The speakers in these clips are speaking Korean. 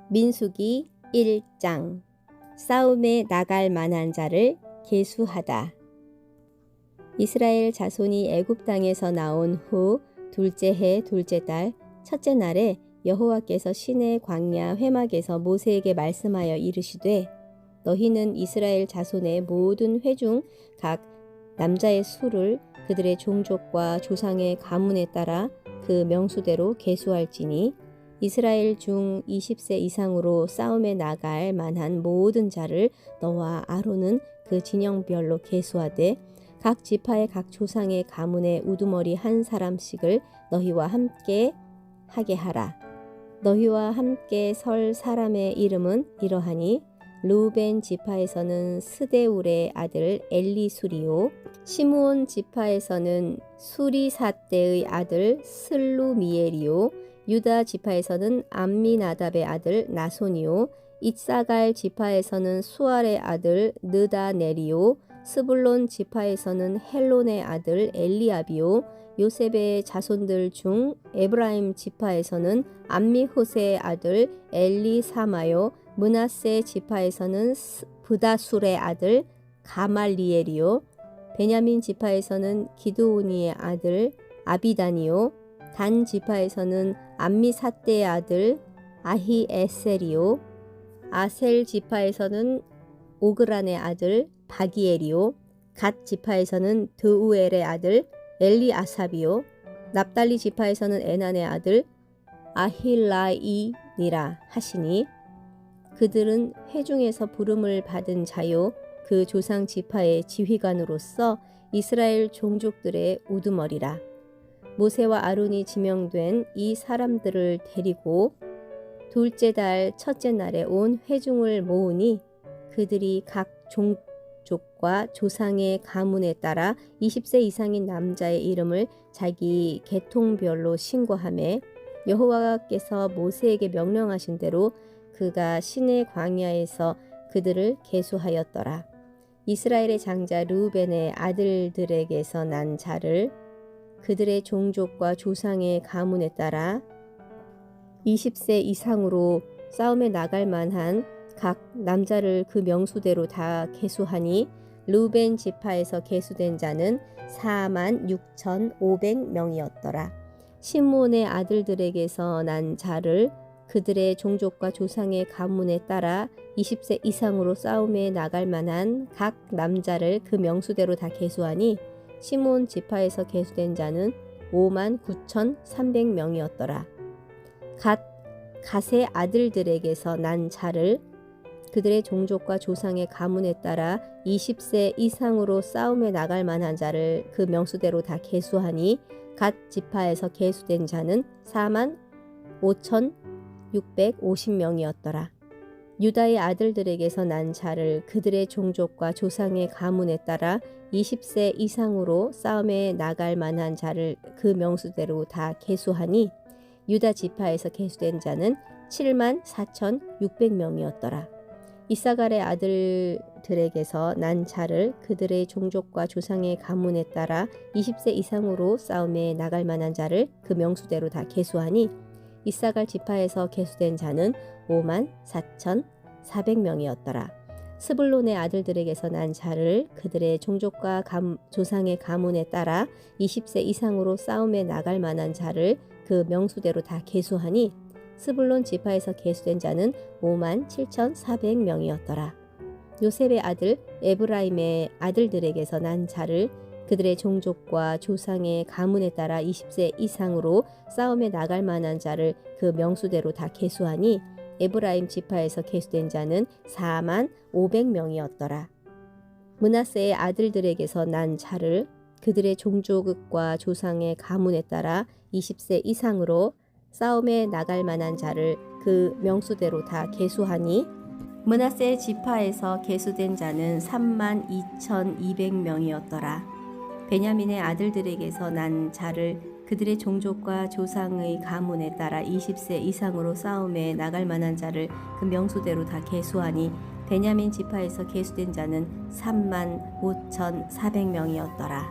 민수기 1장 싸움에 나갈 만한 자를 계수하다. 이스라엘 자손이 애굽 땅에서 나온 후 둘째 해 둘째 달 첫째 날에 여호와께서 시내 광야 회막에서 모세에게 말씀하여 이르시되 너희는 이스라엘 자손의 모든 회 중 각 남자의 수를 그들의 종족과 조상의 가문에 따라 그 명수대로 계수할지니 이스라엘 중 20세 이상으로 싸움에 나갈 만한 모든 자를 너와 아론은 그 진영별로 계수하되 각 지파의 각 조상의 가문의 우두머리 한 사람씩을 너희와 함께 하게 하라. 너희와 함께 설 사람의 이름은 이러하니 르우벤 지파에서는 스데울의 아들 엘리수리요, 시므온 지파에서는 수리사떼의 아들 슬루미엘이요, 유다 지파에서는 암미나답의 아들 나손이요, 이사갈 지파에서는 수알의 아들 느다넬이요, 스불론 지파에서는 헬론의 아들 엘리압이요, 요셉의 자손들 중 에브라임 지파에서는 암미호세의 아들 엘리사마요, 므낫세 지파에서는 브다술의 아들 가말리엘이요, 베냐민 지파에서는 기드오니의 아들 아비단이요, 단 지파에서는 암미사떼의 아들 아히에셀이요, 아셀 지파에서는 오그란의 아들 바기엘이요, 갓 지파에서는 드우엘의 아들 엘리아삽이요, 납달리 지파에서는 에난의 아들 아힐라이니라 하시니 그들은 회중에서 부름을 받은 자요 그 조상 지파의 지휘관으로서 이스라엘 종족들의 우두머리라. 모세와 아론이 지명된 이 사람들을 데리고 둘째 달 첫째 날에 온 회중을 모으니 그들이 각 종족과 조상의 가문에 따라 20세 이상인 남자의 이름을 자기 계통별로 신고하매 여호와께서 모세에게 명령하신 대로 그가 시내 광야에서 그들을 계수하였더라. 이스라엘의 장자 르우벤의 아들들에게서 난 자를 그들의 종족과 조상의 가문에 따라 20세 이상으로 싸움에 나갈 만한 각 남자를 그 명수대로 다 계수하니 르우벤 지파에서 계수된 자는 46,500명이었더라. 시므온의 아들들에게서 난 자를 그들의 종족과 조상의 가문에 따라 20세 이상으로 싸움에 나갈 만한 각 남자를 그 명수대로 다 계수하니 시므온 지파에서 계수된 자는 59,300명이었더라. 갓의 아들들에게서 난 자를 그들의 종족과 조상의 가문에 따라 20세 이상으로 싸움에 나갈 만한 자를 그 명수대로 다 계수하니 갓 지파에서 계수된 자는 45,650명이었더라. 유다의 아들들에게서 난 자를 그들의 종족과 조상의 가문에 따라 20세 이상으로 싸움에 나갈 만한 자를 그 명수대로 다 계수하니 유다 지파에서 계수된 자는 74,600명이었더라. 이사갈의 아들들에게서 난 자를 그들의 종족과 조상의 가문에 따라 20세 이상으로 싸움에 나갈 만한 자를 그 명수대로 다 계수하니 이사갈 지파에서 계수된 자는 54,400명이었더라. 스불론의 아들들에게서 난 자를 그들의 종족과 조상의 가문에 따라 20세 이상으로 싸움에 나갈 만한 자를 그 명수대로 다 계수하니 스불론 지파에서 계수된 자는 57,400명이었더라. 요셉의 아들 에브라임의 아들들에게서 난 자를 그들의 종족과 조상의 가문에 따라 20세 이상으로 싸움에 나갈 만한 자를 그 명수대로 다 계수하니 에브라임 지파에서 계수된 자는 45,000명이었더라. 므낫세의 아들들에게서 난 자를 그들의 종족과 조상의 가문에 따라 20세 이상으로 싸움에 나갈 만한 자를 그 명수대로 다 계수하니 므낫세 지파에서 계수된 자는 32,200명이었더라. 베냐민의 아들들에게서 난 자를 그들의 종족과 조상의 가문에 따라 20세 이상으로 싸움에 나갈 만한 자를 그 명수대로 다 계수하니 베냐민 지파에서 계수된 자는 35,400명이었더라.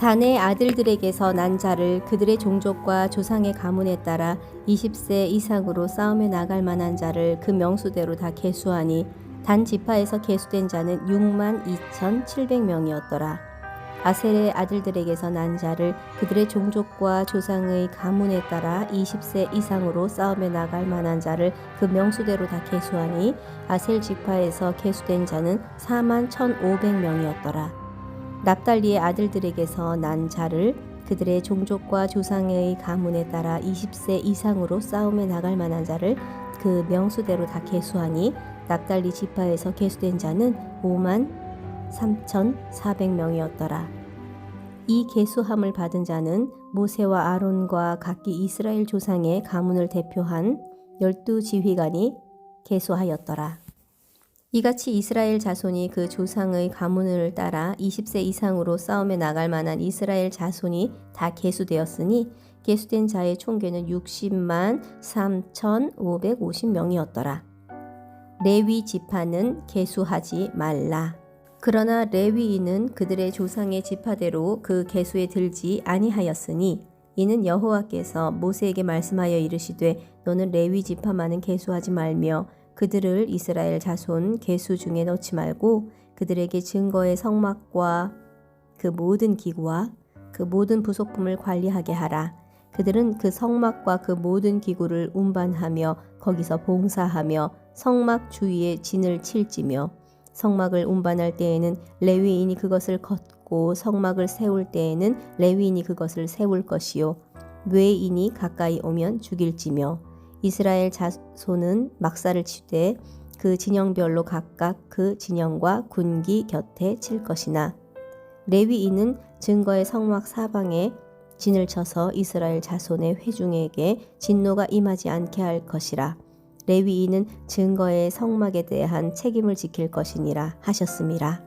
단의 아들들에게서 난 자를 그들의 종족과 조상의 가문에 따라 20세 이상으로 싸움에 나갈 만한 자를 그 명수대로 다 계수하니 단 지파에서 계수된 자는 62,700명이었더라. 아셀의 아들들에게서 난 자를 그들의 종족과 조상의 가문에 따라 20세 이상으로 싸움에 나갈 만한 자를 그 명수대로 다 계수하니 아셀 지파에서 계수된 자는 41,500명이었더라. 납달리의 아들들에게서 난 자를 그들의 종족과 조상의 가문에 따라 20세 이상으로 싸움에 나갈 만한 자를 그 명수대로 다 계수하니 납달리 지파에서 계수된 자는 53,400명이었더라. 이 계수함을 받은 자는 모세와 아론과 각기 이스라엘 조상의 가문을 대표한 12지휘관이 계수하였더라. 이같이 이스라엘 자손이 그 조상의 가문을 따라 20세 이상으로 싸움에 나갈 만한 이스라엘 자손이 다 계수되었으니 계수된 자의 총계는 60만 3,550명이었더라. 레위 지파는 계수하지 말라. 그러나 레위인은 그들의 조상의 지파대로 그 계수에 들지 아니하였으니 이는 여호와께서 모세에게 말씀하여 이르시되 너는 레위 지파만은 계수하지 말며 그들을 이스라엘 자손 계수 중에 넣지 말고 그들에게 증거의 성막과 그 모든 기구와 그 모든 부속품을 관리하게 하라. 그들은 그 성막과 그 모든 기구를 운반하며 거기서 봉사하며 성막 주위에 진을 칠지며 성막을 운반할 때에는 레위인이 그것을 걷고 성막을 세울 때에는 레위인이 그것을 세울 것이요 외인이 가까이 오면 죽일지며 이스라엘 자손은 막사를 치되 그 진영별로 각각 그 진영과 군기 곁에 칠 것이나 레위인은 증거의 성막 사방에 진을 쳐서 이스라엘 자손의 회중에게 진노가 임하지 않게 할 것이라. 레위인은 증거의 성막에 대한 책임을 지킬 것이니라 하셨음이라.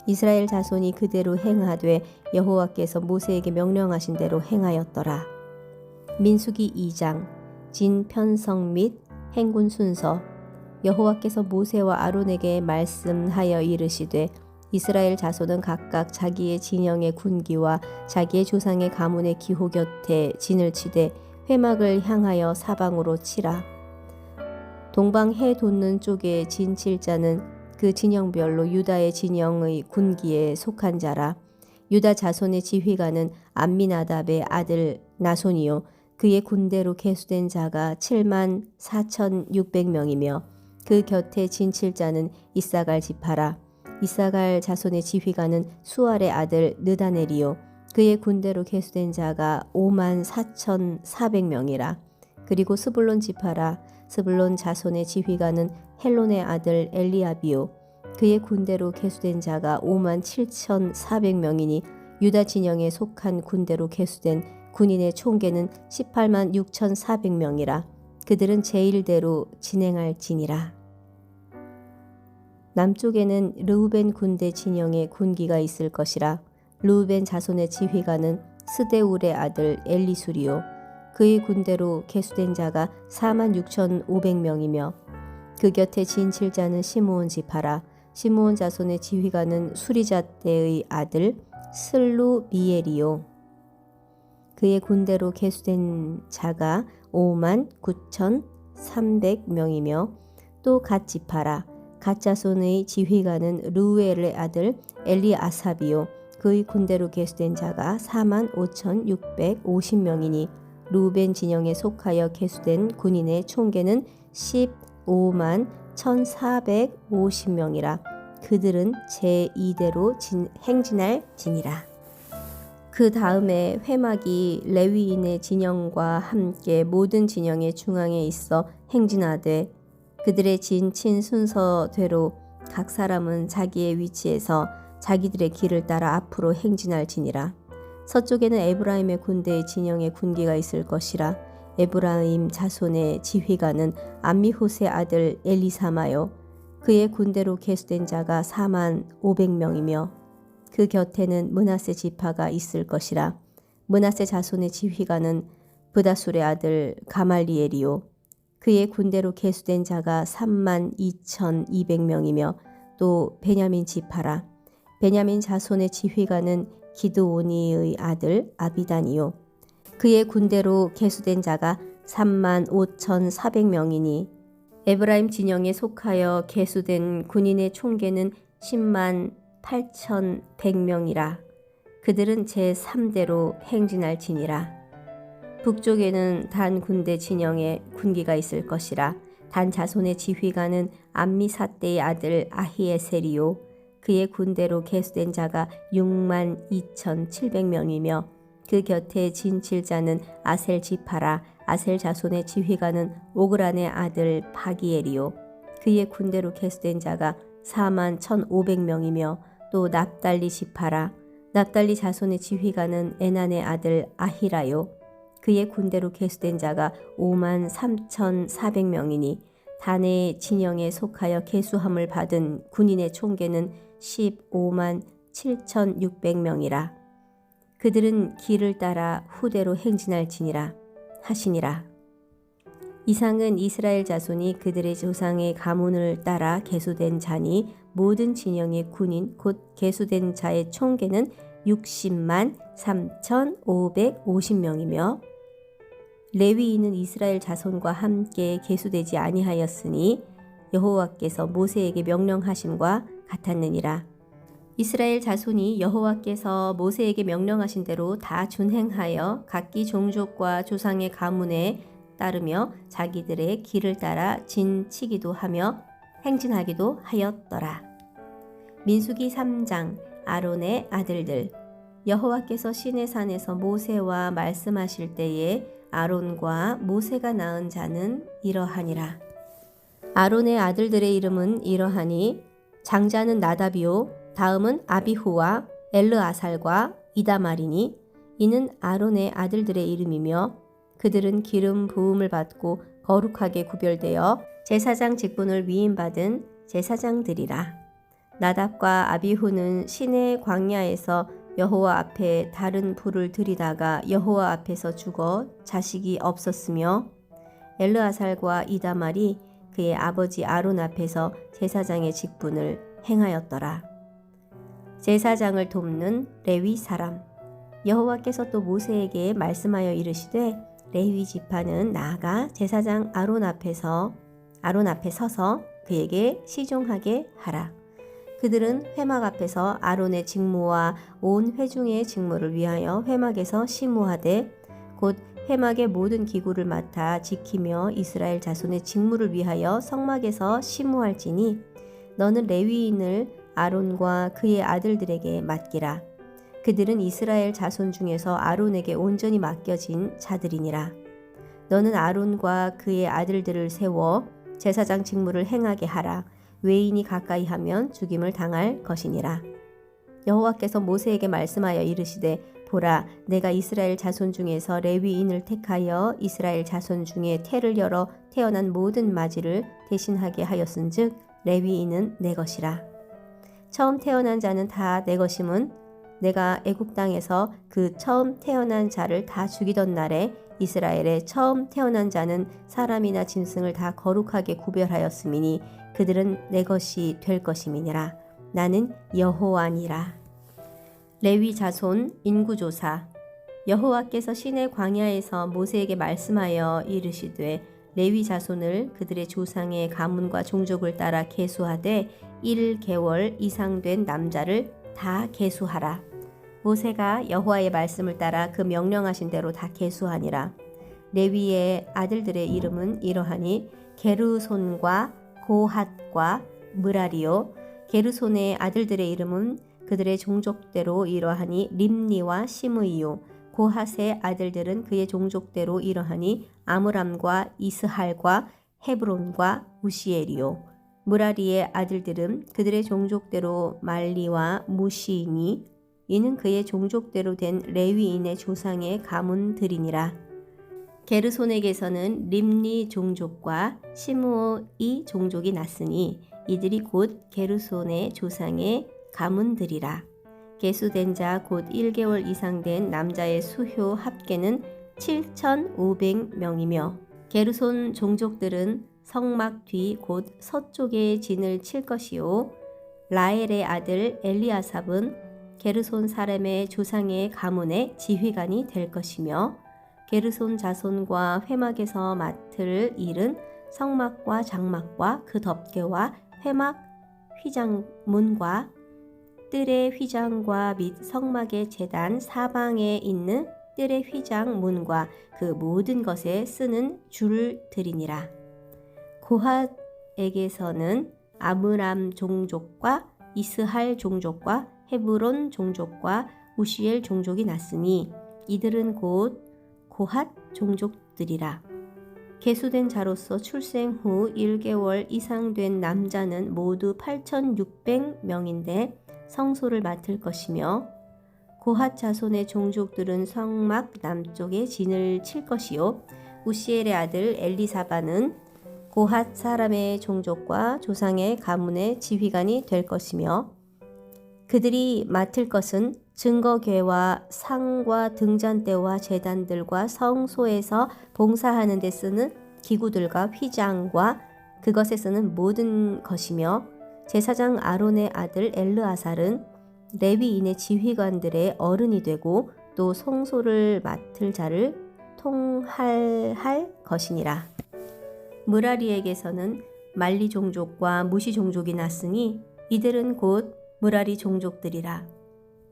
이스라엘 자손이 그대로 행하되 여호와께서 모세에게 명령하신 대로 행하였더라. 민수기 2장 진 편성 및 행군 순서. 여호와께서 모세와 아론에게 말씀하여 이르시되 이스라엘 자손은 각각 자기의 진영의 군기와 자기의 조상의 가문의 기호 곁에 진을 치되 회막을 향하여 사방으로 치라. 동방 해 돋는 쪽에 진 칠 자는 그 진영별로 유다의 진영의 군기에 속한 자라. 유다 자손의 지휘관은 암미나답의 아들 나손이요 그의 군대로 계수된 자가 74,600명이며 그 곁에 진 칠 자는 이사갈 지파라. 이사갈 자손의 지휘관은 수알의 아들 느다넬이요 그의 군대로 계수된 자가 54,400명이라. 그리고 스불론 지파라. 스불론 자손의 지휘관은 헬론의 아들 엘리압이요 그의 군대로 계수된 자가 57,400명이니 유다 진영에 속한 군대로 계수된 군인의 총계는 18만 6,400명이라. 그들은 제1대로 진행할지니라. 남쪽에는 르우벤 군대 진영에 군기가 있을 것이라. 르우벤 자손의 지휘관은 스데울의 아들 엘리수리요 그의 군대로 계수된 자가 46,500명이며 그 곁에 진 칠 자는 시므온 지파라. 시므온 자손의 지휘관은 수리잣대의 아들 슬루미엘이요 그의 군대로 계수된 자가 59,300명이며 또 갓 지파라. 갓 자손의 지휘관은 르우엘의 아들 엘리아삽이요 그의 군대로 계수된 자가 45,650명이니 루벤 진영에 속하여 계수된 군인의 총계는 15만 1,450명이라. 그들은 제2대로 행진할 지니라. 그 다음에 회막이 레위인의 진영과 함께 모든 진영의 중앙에 있어 행진하되 그들의 진친 순서대로 각 사람은 자기의 위치에서 자기들의 길을 따라 앞으로 행진할 지니라. 서쪽에는 에브라임의 군대의 진영에 군기가 있을 것이라. 에브라임 자손의 지휘관은 암미호세 아들 엘리사마요 그의 군대로 계수된 자가 4만 500명이며 그 곁에는 므낫세 지파가 있을 것이라. 므낫세 자손의 지휘관은 브다술의 아들 가말리엘이요 그의 군대로 계수된 자가 32,200명이며 또 베냐민 지파라. 베냐민 자손의 지휘관은 기드오니의 아들 아비단이요. 그의 군대로 계수된 자가 35,400명이니 에브라임 진영에 속하여 계수된 군인의 총계는 108,100명이라. 그들은 제3대로 행진할지니라. 북쪽에는 단 군대 진영에 군기가 있을 것이라. 단 자손의 지휘관은 암미사대의 아들 아히에셀이요. 그의 군대로 계수된 자가 62,700명이며 그 곁에 진칠자는 아셀 지파라. 아셀 자손의 지휘관은 오그란의 아들 바기엘이요. 그의 군대로 계수된 자가 41,500명이며 또 납달리 지파라. 납달리 자손의 지휘관은 에난의 아들 아히라요. 그의 군대로 계수된 자가 53,400명이니 단의 진영에 속하여 계수함을 받은 군인의 총계는 157,600명이라. 그들은 길을 따라 후대로 행진할지니라 하시니라. 이상은 이스라엘 자손이 그들의 조상의 가문을 따라 계수된 자니 모든 진영의 군인 곧 계수된 자의 총계는 60만 3,550명이며 레위인은 이스라엘 자손과 함께 계수되지 아니하였으니 여호와께서 모세에게 명령하심과 같았느니라. 이스라엘 자손이 여호와께서 모세에게 명령하신 대로 다 준행하여 각기 종족과 조상의 가문에 따르며 자기들의 길을 따라 진치기도 하며 행진하기도 하였더라. 민수기 3장. 아론의 아들들. 여호와께서 시내산에서 모세와 말씀하실 때에 아론과 모세가 낳은 자는 이러하니라. 아론의 아들들의 이름은 이러하니 장자는 나답이요 다음은 아비후와 엘르아살과 이다말이니 이는 아론의 아들들의 이름이며 그들은 기름 부음을 받고 거룩하게 구별되어 제사장 직분을 위임받은 제사장들이라. 나답과 아비후는 시내 광야에서 여호와 앞에 다른 불을 들이다가 여호와 앞에서 죽어 자식이 없었으며 엘르아살과 이다말이 그의 아버지 아론 앞에서 제사장의 직분을 행하였더라. 제사장을 돕는 레위 사람. 여호와께서 또 모세에게 말씀하여 이르시되 레위 지파는 나아가 제사장 아론 앞에 서서 그에게 시종하게 하라. 그들은 회막 앞에서 아론의 직무와 온 회중의 직무를 위하여 회막에서 시무하되 곧 회막의 모든 기구를 맡아 지키며 이스라엘 자손의 직무를 위하여 성막에서 시무할지니 너는 레위인을 아론과 그의 아들들에게 맡기라. 그들은 이스라엘 자손 중에서 아론에게 온전히 맡겨진 자들이니라. 너는 아론과 그의 아들들을 세워 제사장 직무를 행하게 하라. 외인이 가까이 하면 죽임을 당할 것이니라. 여호와께서 모세에게 말씀하여 이르시되 보라 내가 이스라엘 자손 중에서 레위인을 택하여 이스라엘 자손 중에 태를 열어 태어난 모든 마지를 대신하게 하였은즉 레위인은 내 것이라. 처음 태어난 자는 다 내 것임은 내가 애굽 땅에서 그 처음 태어난 자를 다 죽이던 날에 이스라엘의 처음 태어난 자는 사람이나 짐승을 다 거룩하게 구별하였음이니 그들은 내 것이 될 것임이니라. 나는 여호와니라. 레위 자손 인구조사. 여호와께서 시내 광야에서 모세에게 말씀하여 이르시되 레위 자손을 그들의 조상의 가문과 종족을 따라 계수하되 1개월 이상 된 남자를 다 계수하라. 모세가 여호와의 말씀을 따라 그 명령하신 대로 다 계수하니라. 레위의 아들들의 이름은 이러하니 게르손과 고핫과 므라리요. 게르손의 아들들의 이름은 그들의 종족대로 이러하니 림니와 시므이요. 고핫의 아들들은 그의 종족대로 이러하니 아므람과 이스할과 헤브론과 우시엘이요. 므라리의 아들들은 그들의 종족대로 말리와 무시이니 이는 그의 종족대로 된 레위인의 조상의 가문들이니라. 게르손에게서는 림니 종족과 시므이 종족이 났으니 이들이 곧 게르손의 조상의 가문들이라. 계수된 자 곧 1개월 이상 된 남자의 수효 합계는 7,500명이며 게르손 종족들은 성막 뒤 곧 서쪽에 진을 칠 것이요 라엘의 아들 엘리아삽은 게르손 사람의 조상의 가문의 지휘관이 될 것이며 게르손 자손과 회막에서 맡을 일은 성막과 장막과 그 덮개와 회막 휘장문과 뜰의 휘장과 및 성막의 제단 사방에 있는 뜰의 휘장문과 그 모든 것에 쓰는 줄들이니라. 고핫에게서는 아므람 종족과 이스할 종족과 헤브론 종족과 우시엘 종족이 났으니 이들은 곧 고핫 종족들이라. 계수된 자로서 출생 후 1개월 이상 된 남자는 모두 8,600명인데 성소를 맡을 것이며 고핫 자손의 종족들은 성막 남쪽에 진을 칠 것이요 우시엘의 아들 엘리사바는 고핫 사람의 종족과 조상의 가문의 지휘관이 될 것이며 그들이 맡을 것은 증거궤와 상과 등잔대와 제단들과 성소에서 봉사하는 데 쓰는 기구들과 휘장과 그것에 쓰는 모든 것이며 제사장 아론의 아들 엘르아살은 레위인의 지휘관들의 어른이 되고 또 성소를 맡을 자를 통할할 것이니라. 무라리에게서는 말리 종족과 무시 종족이 났으니 이들은 곧 무라리 종족들이라.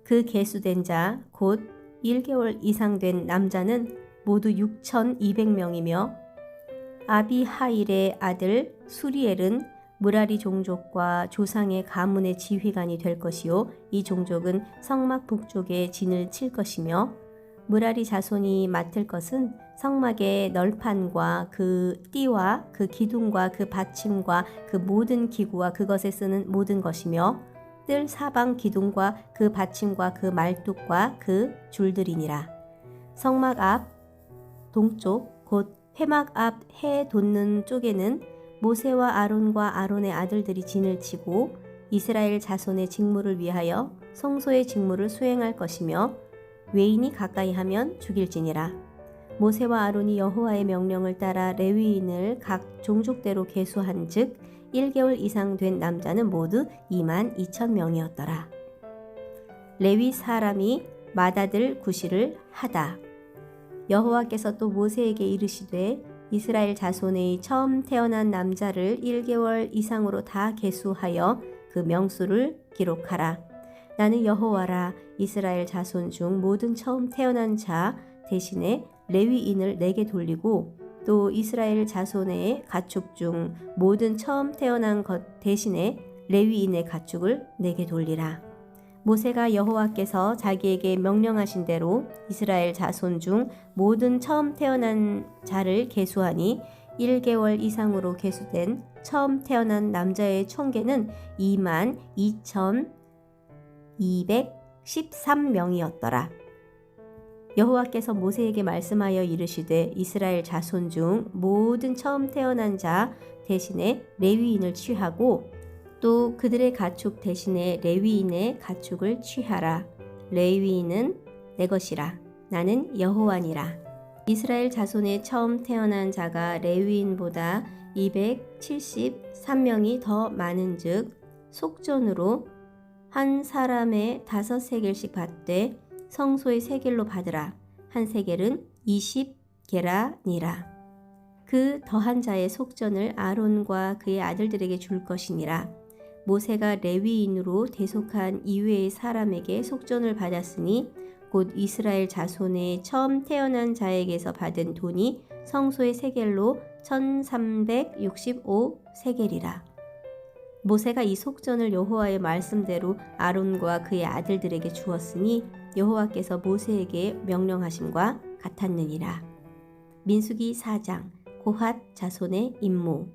그 계수된 자 곧 1개월 이상 된 남자는 모두 6,200명이며 아비하일의 아들 수리엘은 무라리 종족과 조상의 가문의 지휘관이 될 것이요 이 종족은 성막 북쪽에 진을 칠 것이며 무라리 자손이 맡을 것은 성막의 널판과 그 띠와 그 기둥과 그 받침과 그 모든 기구와 그것에 쓰는 모든 것이며 뜰 사방 기둥과 그 받침과 그 말뚝과 그 줄들이니라. 성막 앞 동쪽 곧 회막 앞 해 돋는 쪽에는 모세와 아론과 아론의 아들들이 진을 치고 이스라엘 자손의 직무를 위하여 성소의 직무를 수행할 것이며 외인이 가까이 하면 죽일지니라. 모세와 아론이 여호와의 명령을 따라 레위인을 각 종족대로 계수한즉 1개월 이상 된 남자는 모두 22,000명이었더라. 레위 사람이 맏아들 구시를 하다. 여호와께서 또 모세에게 이르시되 이스라엘 자손의 처음 태어난 남자를 1개월 이상으로 다 계수하여 그 명수를 기록하라. 나는 여호와라. 이스라엘 자손 중 모든 처음 태어난 자 대신에 레위인을 내게 돌리고 또 이스라엘 자손의 가축 중 모든 처음 태어난 것 대신에 레위인의 가축을 내게 돌리라. 모세가 여호와께서 자기에게 명령하신 대로 이스라엘 자손 중 모든 처음 태어난 자를 계수하니 1개월 이상으로 계수된 처음 태어난 남자의 총계는 22,213명이었더라. 여호와께서 모세에게 말씀하여 이르시되 이스라엘 자손 중 모든 처음 태어난 자 대신에 레위인을 취하고 또 그들의 가축 대신에 레위인의 가축을 취하라. 레위인은 내 것이라. 나는 여호와니라. 이스라엘 자손의 처음 태어난 자가 레위인보다 273명이 더 많은즉 속전으로 한 사람의 5세겔씩 받되 성소의 세겔로 받으라. 한 세겔은 20게라니라. 그 더한 자의 속전을 아론과 그의 아들들에게 줄 것이니라. 모세가 레위인으로 대속한 이외의 사람에게 속전을 받았으니 곧 이스라엘 자손의 처음 태어난 자에게서 받은 돈이 성소의 세겔로 1365세겔이라. 모세가 이 속전을 여호와의 말씀대로 아론과 그의 아들들에게 주었으니 여호와께서 모세에게 명령하심과 같았느니라. 민수기 4장 고핫 자손의 임무.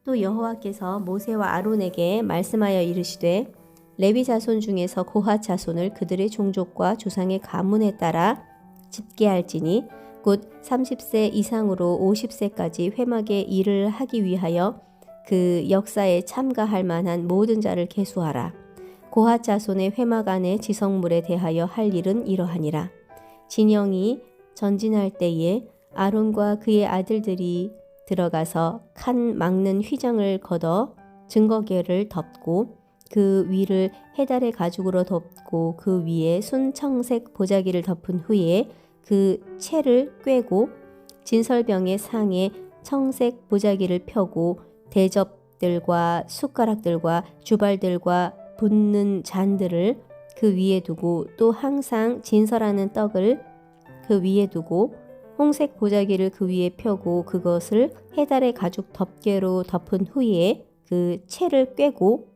또 여호와께서 모세와 아론에게 말씀하여 이르시되 레위 자손 중에서 고핫 자손을 그들의 종족과 조상의 가문에 따라 집계할지니 곧 30세 이상으로 50세까지 회막의 일을 하기 위하여 그 역사에 참가할 만한 모든 자를 계수하라. 고핫 자손의 회막 안의 지성물에 대하여 할 일은 이러하니라. 진영이 전진할 때에 아론과 그의 아들들이 들어가서 칸 막는 휘장을 걷어 증거궤를 덮고 그 위를 해달의 가죽으로 덮고 그 위에 순청색 보자기를 덮은 후에 그 채를 꿰고 진설병의 상에 청색 보자기를 펴고 대접들과 숟가락들과 주발들과 붓는 잔들을 그 위에 두고 또 항상 진설하는 떡을 그 위에 두고 홍색 보자기를 그 위에 펴고 그것을 해달의 가죽 덮개로 덮은 후에 그 채를 꿰고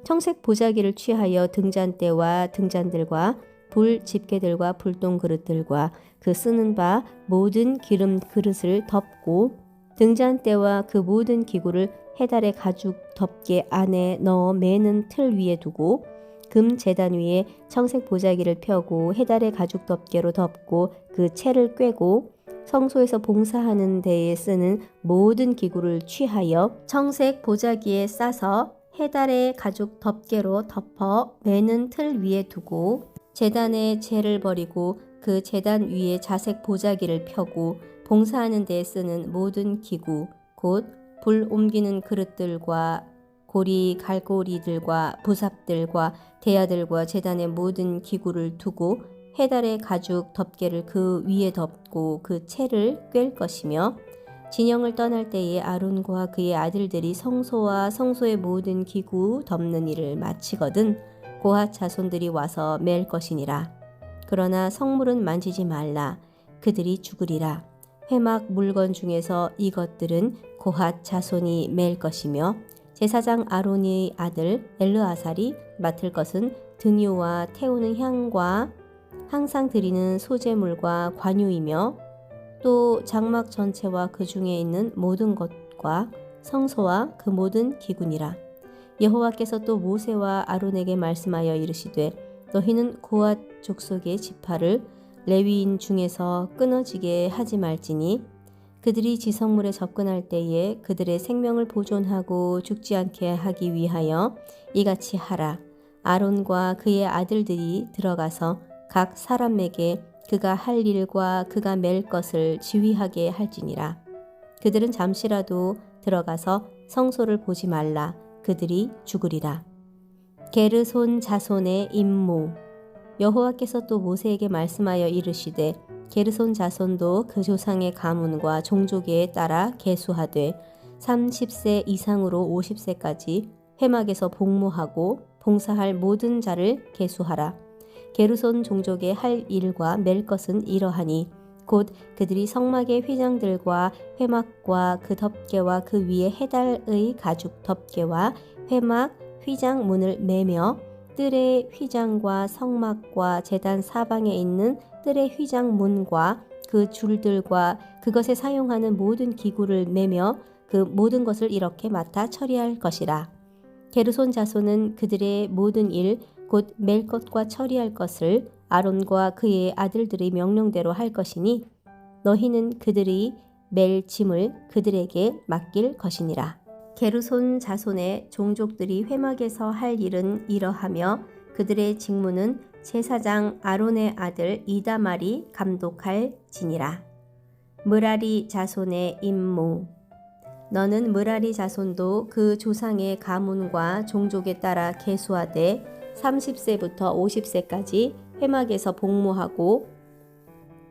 청색 보자기를 취하여 등잔대와 등잔들과 불 집게들과 불똥 그릇들과 그 쓰는 바 모든 기름 그릇을 덮고 등잔대와 그 모든 기구를 해달의 가죽 덮개 안에 넣어 매는 틀 위에 두고 금 제단 위에 청색 보자기를 펴고 해달의 가죽 덮개로 덮고 그 채를 꿰고 성소에서 봉사하는 데에 쓰는 모든 기구를 취하여 청색 보자기에 싸서 해달의 가죽 덮개로 덮어 매는 틀 위에 두고 제단에 재를 버리고 그 제단 위에 자색 보자기를 펴고 봉사하는 데에 쓰는 모든 기구 곧 불 옮기는 그릇들과 고리 갈고리들과 부삽들과 대야들과 제단의 모든 기구를 두고 해달의 가죽 덮개를 그 위에 덮고 그 채를 꿰 것이며 진영을 떠날 때에 아론과 그의 아들들이 성소와 성소의 모든 기구 덮는 일을 마치거든 고핫 자손들이 와서 맬 것이니라. 그러나 성물은 만지지 말라. 그들이 죽으리라. 회막 물건 중에서 이것들은 고핫 자손이 맬 것이며 제사장 아론의 아들 엘르아살이 맡을 것은 등유와 태우는 향과 항상 드리는 소제물과 관유이며 또 장막 전체와 그 중에 있는 모든 것과 성소와 그 모든 기구니라. 여호와께서 또 모세와 아론에게 말씀하여 이르시되 너희는 고핫 족속의 지파를 레위인 중에서 끊어지게 하지 말지니 그들이 지성물에 접근할 때에 그들의 생명을 보존하고 죽지 않게 하기 위하여 이같이 하라. 아론과 그의 아들들이 들어가서 각 사람에게 그가 할 일과 그가 맬 것을 지휘하게 할지니라. 그들은 잠시라도 들어가서 성소를 보지 말라. 그들이 죽으리라. 게르손 자손의 임무. 여호와께서 또 모세에게 말씀하여 이르시되 게르손 자손도 그 조상의 가문과 종족에 따라 계수하되 30세 이상으로 50세까지 회막에서 복무하고 봉사할 모든 자를 계수하라. 게르손 종족의 할 일과 맬 것은 이러하니 곧 그들이 성막의 휘장들과 회막과 그 덮개와 그 위에 해달의 가죽 덮개와 회막 휘장 문을 매며 뜰의 휘장과 성막과 제단 사방에 있는 뜰의 휘장 문과 그 줄들과 그것에 사용하는 모든 기구를 매며 그 모든 것을 이렇게 맡아 처리할 것이라. 게르손 자손은 그들의 모든 일 곧 맬 것과 처리할 것을 아론과 그의 아들들의 명령대로 할 것이니 너희는 그들이 맬 짐을 그들에게 맡길 것이니라. 게르손 자손의 종족들이 회막에서 할 일은 이러하며 그들의 직무는 제사장 아론의 아들 이다말이 감독할 지니라. 므라리 자손의 임무. 너는 므라리 자손도 그 조상의 가문과 종족에 따라 계수하되 30세부터 50세까지 회막에서 복무하고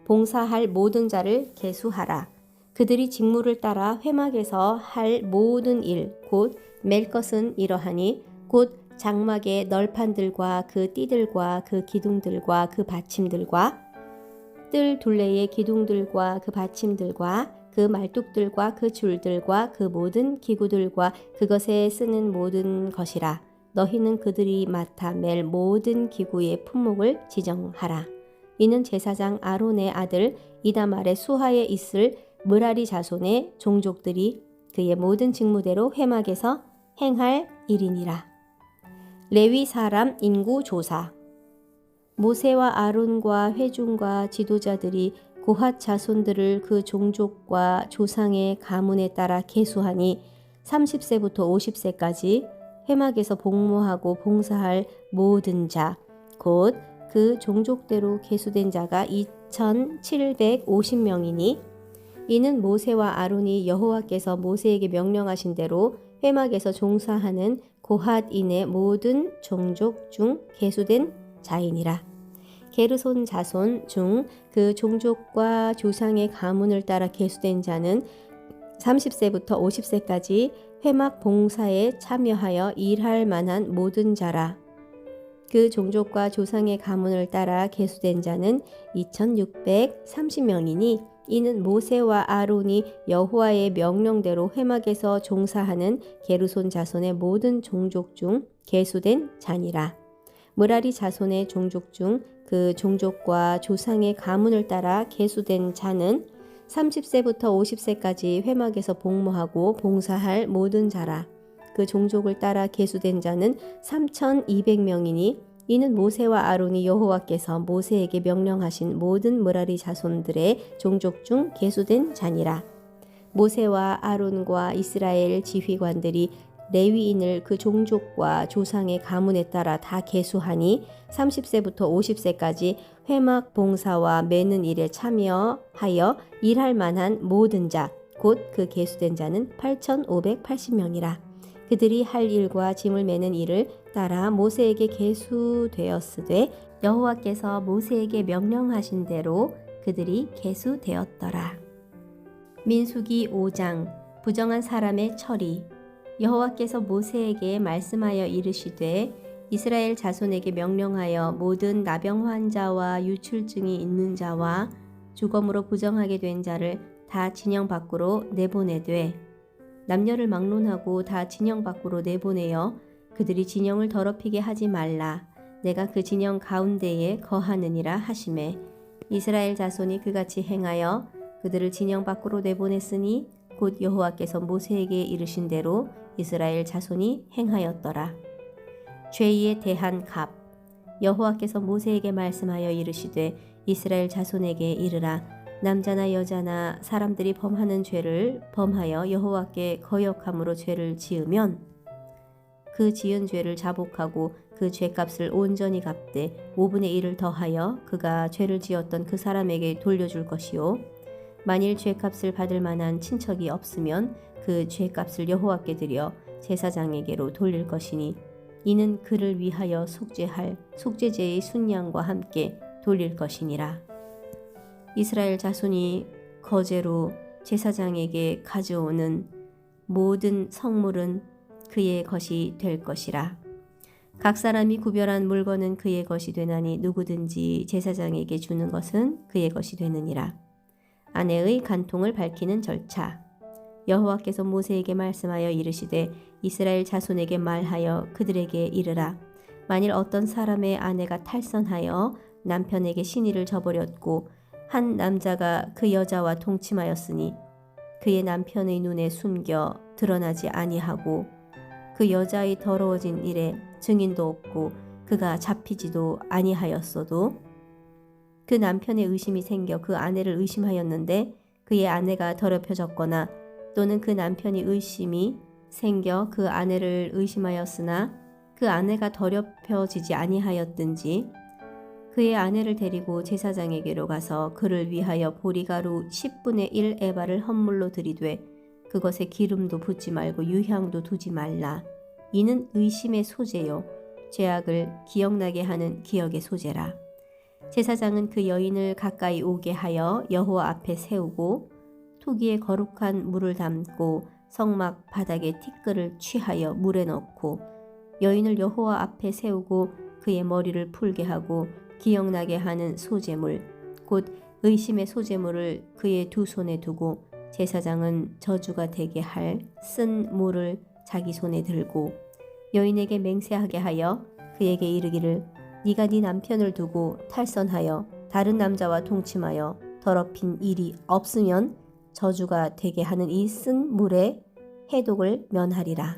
봉사할 모든 자를 계수하라. 그들이 직무를 따라 회막에서 할 모든 일, 곧 맬 것은 이러하니 곧 장막의 널판들과 그 띠들과 그 기둥들과 그 받침들과 뜰 둘레의 기둥들과 그 받침들과 그 말뚝들과 그 줄들과 그 모든 기구들과 그것에 쓰는 모든 것이라. 너희는 그들이 맡아 맬 모든 기구의 품목을 지정하라. 이는 제사장 아론의 아들 이다말의 수하에 있을 므라리 자손의 종족들이 그의 모든 직무대로 회막에서 행할 일이니라. 레위 사람 인구 조사. 모세와 아론과 회중과 지도자들이 고핫 자손들을 그 종족과 조상의 가문에 따라 계수하니 30세부터 50세까지 회막에서 복무하고 봉사할 모든 자, 곧 그 종족대로 계수된 자가 2,750명이니 이는 모세와 아론이 여호와께서 모세에게 명령하신 대로 회막에서 종사하는 고핫인의 모든 종족 중 계수된 자이니라. 게르손 자손 중 그 종족과 조상의 가문을 따라 계수된 자는 30세부터 50세까지 회막 봉사에 참여하여 일할 만한 모든 자라. 그 종족과 조상의 가문을 따라 계수된 자는 2630명이니 이는 모세와 아론이 여호와의 명령대로 회막에서 종사하는 게르손 자손의 모든 종족 중 계수된 자니라. 므라리 자손의 종족 중 그 종족과 조상의 가문을 따라 계수된 자는 30세부터 50세까지 회막에서 복무하고 봉사할 모든 자라. 그 종족을 따라 계수된 자는 3200명이니 이는 모세와 아론이 여호와께서 모세에게 명령하신 모든 므라리 자손들의 종족 중 계수된 자니라. 모세와 아론과 이스라엘 지휘관들이 레위인을 그 종족과 조상의 가문에 따라 다 계수하니 30세부터 50세까지 회막 봉사와 매는 일에 참여하여 일할 만한 모든 자, 곧 그 계수된 자는 8580명이라. 그들이 할 일과 짐을 매는 일을 따라 모세에게 계수되었으되 여호와께서 모세에게 명령하신 대로 그들이 계수되었더라. 민수기 5장 부정한 사람의 처리. 여호와께서 모세에게 말씀하여 이르시되 이스라엘 자손에게 명령하여 모든 나병 환자와 유출증이 있는 자와 주검으로 부정하게 된 자를 다 진영 밖으로 내보내되 남녀를 막론하고 다 진영 밖으로 내보내어 그들이 진영을 더럽히게 하지 말라. 내가 그 진영 가운데에 거하느니라 하시매 이스라엘 자손이 그같이 행하여 그들을 진영 밖으로 내보냈으니 곧 여호와께서 모세에게 이르신 대로 이스라엘 자손이 행하였더라. 죄에 대한 값. 여호와께서 모세에게 말씀하여 이르시되 이스라엘 자손에게 이르라. 남자나 여자나 사람들이 범하는 죄를 범하여 여호와께 거역함으로 죄를 지으면 그 지은 죄를 자복하고 그 죄값을 온전히 갚되 5분의 1을 더하여 그가 죄를 지었던 그 사람에게 돌려줄 것이요. 만일 죄값을 받을 만한 친척이 없으면 그 죄값을 여호와께 드려 제사장에게로 돌릴 것이니 이는 그를 위하여 속죄할 속죄제의 순양과 함께 돌릴 것이니라. 이스라엘 자손이 거제로 제사장에게 가져오는 모든 성물은 그의 것이 될 것이라. 각 사람이 구별한 물건은 그의 것이 되나니 누구든지 제사장에게 주는 것은 그의 것이 되느니라. 아내의 간통을 밝히는 절차. 여호와께서 모세에게 말씀하여 이르시되 이스라엘 자손에게 말하여 그들에게 이르라. 만일 어떤 사람의 아내가 탈선하여 남편에게 시니를 저버렸고 한 남자가 그 여자와 동침하였으니 그의 남편의 눈에 숨겨 드러나지 아니하고 그 여자의 더러워진 일에 증인도 없고 그가 잡히지도 아니하였어도 그 남편의 의심이 생겨 그 아내를 의심하였는데 그의 아내가 더럽혀졌거나 또는 그 남편이 의심이 생겨 그 아내를 의심하였으나 그 아내가 더럽혀지지 아니하였든지 그의 아내를 데리고 제사장에게로 가서 그를 위하여 보리가루 10분의 1 에바를 헌물로 드리되 그것에 기름도 붓지 말고 유향도 두지 말라. 이는 의심의 소재요 죄악을 기억나게 하는 기억의 소재라. 제사장은 그 여인을 가까이 오게 하여 여호와 앞에 세우고 토기에 거룩한 물을 담고 성막 바닥에 티끌을 취하여 물에 넣고 여인을 여호와 앞에 세우고 그의 머리를 풀게 하고 기억나게 하는 소재물 곧 의심의 소재물을 그의 두 손에 두고 제사장은 저주가 되게 할 쓴 물을 자기 손에 들고 여인에게 맹세하게 하여 그에게 이르기를 네가 네 남편을 두고 탈선하여 다른 남자와 동침하여 더럽힌 일이 없으면 저주가 되게 하는 이 쓴 물에 해독을 면하리라.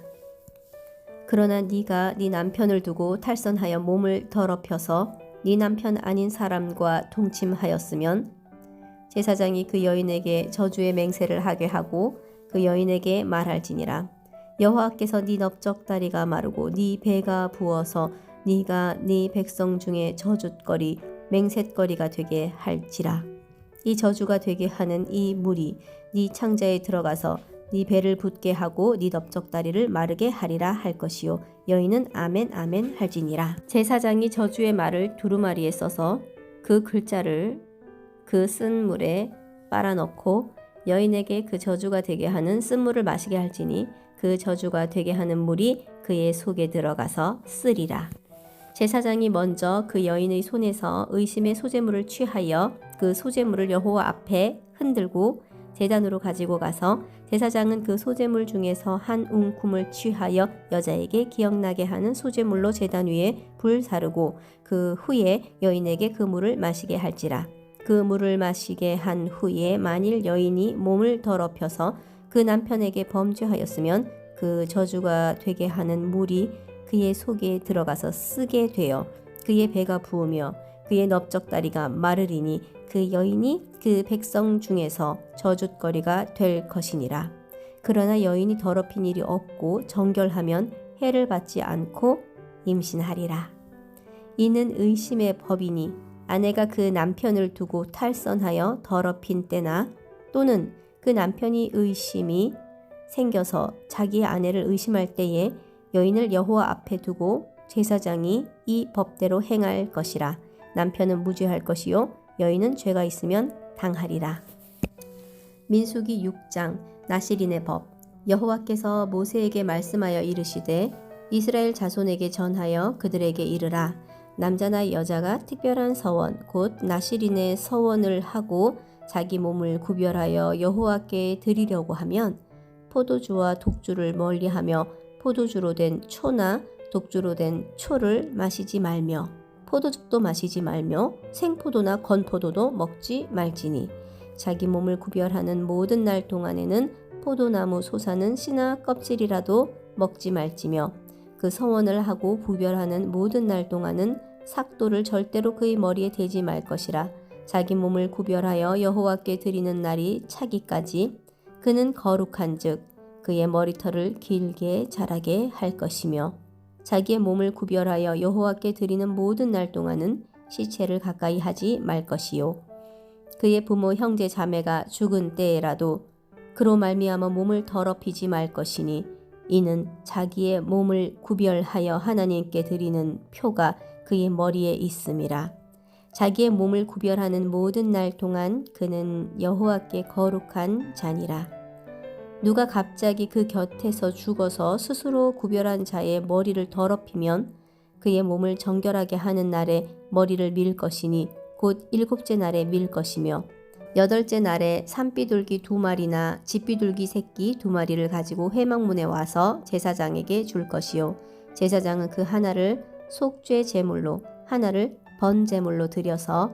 그러나 네가 네 남편을 두고 탈선하여 몸을 더럽혀서 네 남편 아닌 사람과 동침하였으면 제사장이 그 여인에게 저주의 맹세를 하게 하고 그 여인에게 말할지니라. 여호와께서 네 넓적다리가 마르고 네 배가 부어서 네가 네 백성 중에 저주거리 맹셋거리가 되게 할지라. 이 저주가 되게 하는 이 물이 네 창자에 들어가서 네 배를 붓게 하고 네 넓적다리를 마르게 하리라 할 것이요 여인은 아멘 아멘 할지니라. 제사장이 저주의 말을 두루마리에 써서 그 글자를 그 쓴 물에 빨아넣고 여인에게 그 저주가 되게 하는 쓴물을 마시게 할지니 그 저주가 되게 하는 물이 그의 속에 들어가서 쓰리라. 제사장이 먼저 그 여인의 손에서 의심의 소재물을 취하여 그 소재물을 여호와 앞에 흔들고 제단으로 가지고 가서 제사장은 그 소재물 중에서 한 웅큼을 취하여 여자에게 기억나게 하는 소재물로 제단 위에 불 사르고 그 후에 여인에게 그 물을 마시게 할지라. 그 물을 마시게 한 후에 만일 여인이 몸을 더럽혀서 그 남편에게 범죄하였으면 그 저주가 되게 하는 물이 그의 속에 들어가서 쓰게 되어 그의 배가 부으며 그의 넓적다리가 마르리니 그 여인이 그 백성 중에서 저주거리가 될 것이니라. 그러나 여인이 더럽힌 일이 없고 정결하면 해를 받지 않고 임신하리라. 이는 의심의 법이니 아내가 그 남편을 두고 탈선하여 더럽힌 때나 또는 그 남편이 의심이 생겨서 자기의 아내를 의심할 때에 여인을 여호와 앞에 두고 제사장이 이 법대로 행할 것이라. 남편은 무죄할 것이요 여인은 죄가 있으면 당하리라. 민수기 6장 나실인의 법. 여호와께서 모세에게 말씀하여 이르시되 이스라엘 자손에게 전하여 그들에게 이르라. 남자나 여자가 특별한 서원 곧 나실인의 서원을 하고 자기 몸을 구별하여 여호와께 드리려고 하면 포도주와 독주를 멀리하며 포도주로 된 초나 독주로 된 초를 마시지 말며 포도즙도 마시지 말며 생포도나 건포도도 먹지 말지니 자기 몸을 구별하는 모든 날 동안에는 포도나무 솟아는 씨나 껍질이라도 먹지 말지며 그 서원을 하고 구별하는 모든 날 동안은 삭도를 절대로 그의 머리에 대지 말 것이라. 자기 몸을 구별하여 여호와께 드리는 날이 차기까지 그는 거룩한즉 그의 머리털을 길게 자라게 할 것이며 자기의 몸을 구별하여 여호와께 드리는 모든 날 동안은 시체를 가까이 하지 말 것이요 그의 부모 형제 자매가 죽은 때에라도 그로 말미암아 몸을 더럽히지 말 것이니 이는 자기의 몸을 구별하여 하나님께 드리는 표가 그의 머리에 있음이라. 자기의 몸을 구별하는 모든 날 동안 그는 여호와께 거룩한 자니라. 누가 갑자기 그 곁에서 죽어서 스스로 구별한 자의 머리를 더럽히면 그의 몸을 정결하게 하는 날에 머리를 밀 것이니 곧 7째 날에 밀 것이며 8째 날에 산비둘기 2마리나 집비둘기 새끼 2마리를 가지고 회막문에 와서 제사장에게 줄 것이요 제사장은 그 하나를 속죄 제물로 하나를 번제물로 드려서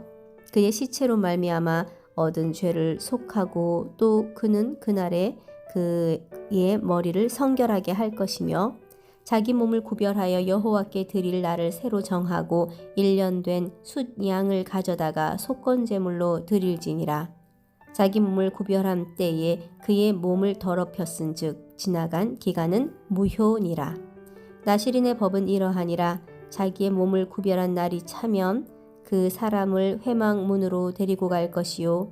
그의 시체로 말미암아 얻은 죄를 속하고 또 그는 그날에 그의 머리를 성결하게 할 것이며 자기 몸을 구별하여 여호와께 드릴 날을 새로 정하고 1년 된 숫양을 가져다가 속건제물로 드릴지니라. 자기 몸을 구별한 때에 그의 몸을 더럽혔은즉 지나간 기간은 무효니라. 나실인의 법은 이러하니라. 자기의 몸을 구별한 날이 차면 그 사람을 회막문으로 데리고 갈 것이요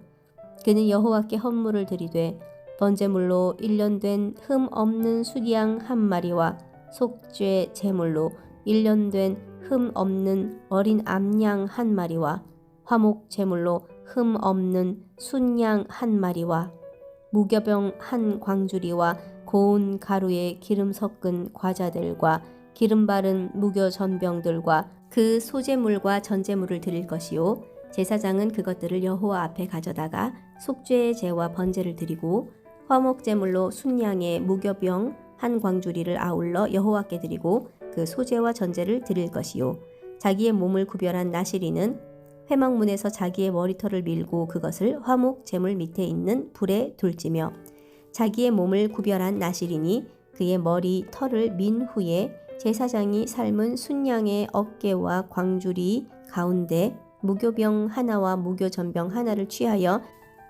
그는 여호와께 헌물을 드리되 번제물로 1년 된 흠 없는 숫양 1마리와 속죄 제물로 1년 된 흠 없는 어린 암양 1마리와 화목 제물로 흠 없는 순양 1마리와 무교병 1광주리와 고운 가루에 기름 섞은 과자들과 기름 바른 무교 전병들과 그 소제물과 전제물을 드릴 것이요 제사장은 그것들을 여호와 앞에 가져다가 속죄의 제와 번제를 드리고 화목제물로 순양의 무교병 1광주리를 아울러 여호와께 드리고 그 소제와 전제를 드릴 것이요 자기의 몸을 구별한 나실인은 회막문에서 자기의 머리털을 밀고 그것을 화목제물 밑에 있는 불에 둘지며 자기의 몸을 구별한 나실인이 그의 머리털을 민 후에 제사장이 삶은 순양의 어깨와 광주리 가운데 무교병 하나와 무교전병 하나를 취하여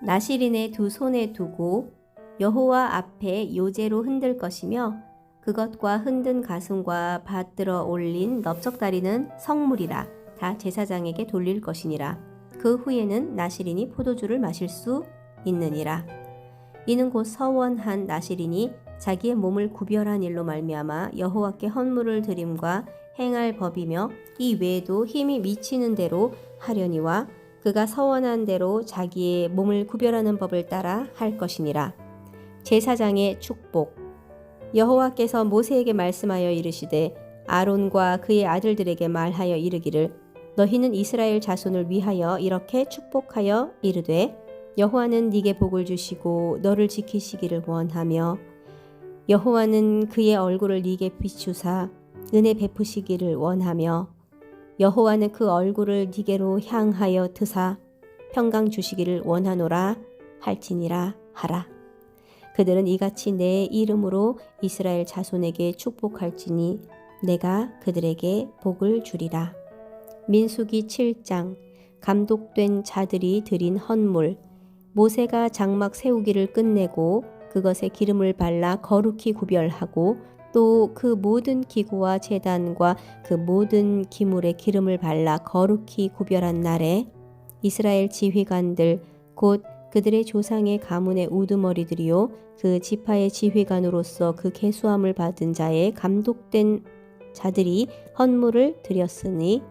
나실인의 두 손에 두고 여호와 앞에 요제로 흔들 것이며 그것과 흔든 가슴과 받들어 올린 넓적다리는 성물이라 다 제사장에게 돌릴 것이니라. 그 후에는 나실인이 포도주를 마실 수 있느니라. 이는 곧 서원한 나실이니 자기의 몸을 구별한 일로 말미암아 여호와께 헌물을 드림과 행할 법이며 이 외에도 힘이 미치는 대로 하려니와 그가 서원한 대로 자기의 몸을 구별하는 법을 따라 할 것이니라. 제사장의 축복. 여호와께서 모세에게 말씀하여 이르시되 아론과 그의 아들들에게 말하여 이르기를 너희는 이스라엘 자손을 위하여 이렇게 축복하여 이르되 여호와는 네게 복을 주시고 너를 지키시기를 원하며 여호와는 그의 얼굴을 네게 비추사 은혜 베푸시기를 원하며 여호와는 그 얼굴을 네게로 향하여 드사 평강 주시기를 원하노라 할지니라 하라. 그들은 이같이 내 이름으로 이스라엘 자손에게 축복할지니 내가 그들에게 복을 주리라. 민수기 7장. 감독된 자들이 드린 헌물. 모세가 장막 세우기를 끝내고 그것에 기름을 발라 거룩히 구별하고 또 그 모든 기구와 제단과 그 모든 기물에 기름을 발라 거룩히 구별한 날에 이스라엘 지휘관들 곧 그들의 조상의 가문의 우두머리들이요 그 지파의 지휘관으로서 그 계수함을 받은 자의 감독된 자들이 헌물을 드렸으니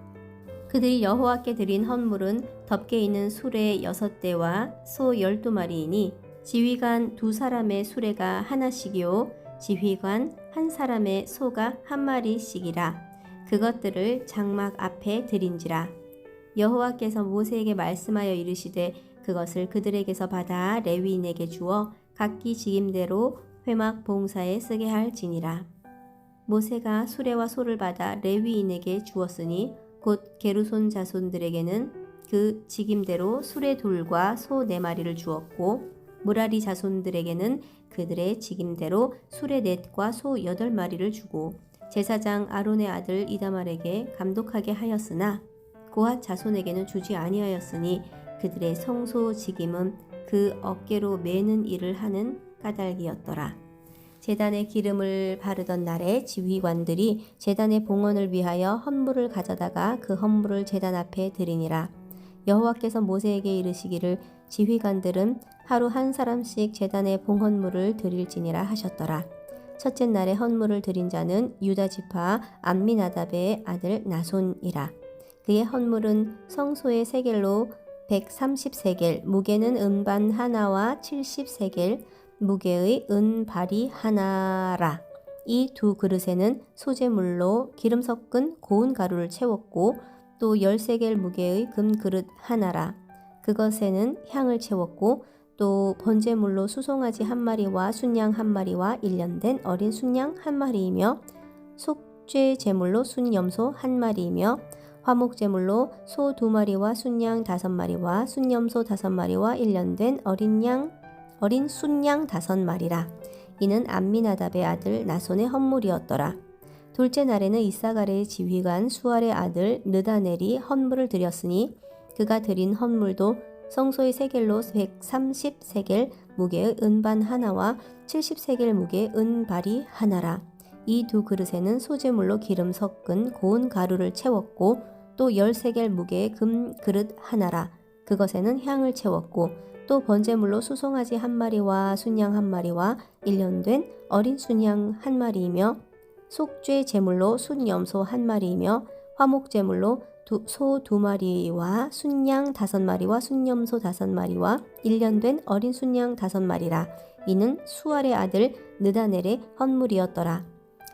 그들이 여호와께 드린 헌물은 덮개 있는 수레 6대와 소 12마리이니 지휘관 2사람의 수레가 하나씩이요 지휘관 1사람의 소가 1마리씩이라. 그것들을 장막 앞에 드린지라. 여호와께서 모세에게 말씀하여 이르시되 그것을 그들에게서 받아 레위인에게 주어 각기 직임대로 회막 봉사에 쓰게 할지니라. 모세가 수레와 소를 받아 레위인에게 주었으니 곧 게르손 자손들에게는 그 직임대로 수레 둘과 소 4마리를 주었고 무라리 자손들에게는 그들의 직임대로 수레 4과 소 8마리를 주고 제사장 아론의 아들 이다말에게 감독하게 하였으나 고핫 자손에게는 주지 아니하였으니 그들의 성소 직임은 그 어깨로 매는 일을 하는 까닭이었더라. 제단에 기름을 바르던 날에 지휘관들이 제단의 봉헌을 위하여 헌물을 가져다가 그 헌물을 제단 앞에 드리니라. 여호와께서 모세에게 이르시기를 지휘관들은 하루 1사람씩 제단의 봉헌물을 드릴지니라 하셨더라. 첫째 날에 헌물을 드린 자는 유다 지파 암미나답의 아들 나손이라. 그의 헌물은 성소의 세겔로 130세겔, 무게는 은반 하나와 70세겔, 무게의 은발이 하나라. 이 2그릇에는 소재물로 기름 섞은 고운 가루를 채웠고 또 10세겔 무게의 금그릇 하나라. 그것에는 향을 채웠고 또 번제물로 수송아지 1마리와 순양 1마리와 1년 어린 순양 1마리이며 속죄 제물로 순염소 1마리이며 화목제물로 소 2마리와 순양 5마리와 순염소 5마리와 1년 어린 순양 5마리라. 이는 암미나답의 아들 나손의 헌물이었더라. 둘째 날에는 이사갈의 지휘관 수알의 아들 느다넬이 헌물을 드렸으니 그가 드린 헌물도 성소의 세겔로 130세겔 무게의 은반 하나와 70세겔 무게의 은발이 하나라. 이 2그릇에는 소재물로 기름 섞은 고운 가루를 채웠고 또 10세겔 무게의 금그릇 하나라. 그것에는 향을 채웠고 또 번제물로 수송아지 1마리와 순양 1마리와 1년 어린 순양 1마리이며 속죄 제물로 순염소 1마리이며 화목제물로 소 2마리와 순양 5마리와 순염소 5마리와 1년 어린 순양 5마리라. 이는 수알의 아들 느다넬의 헌물이었더라.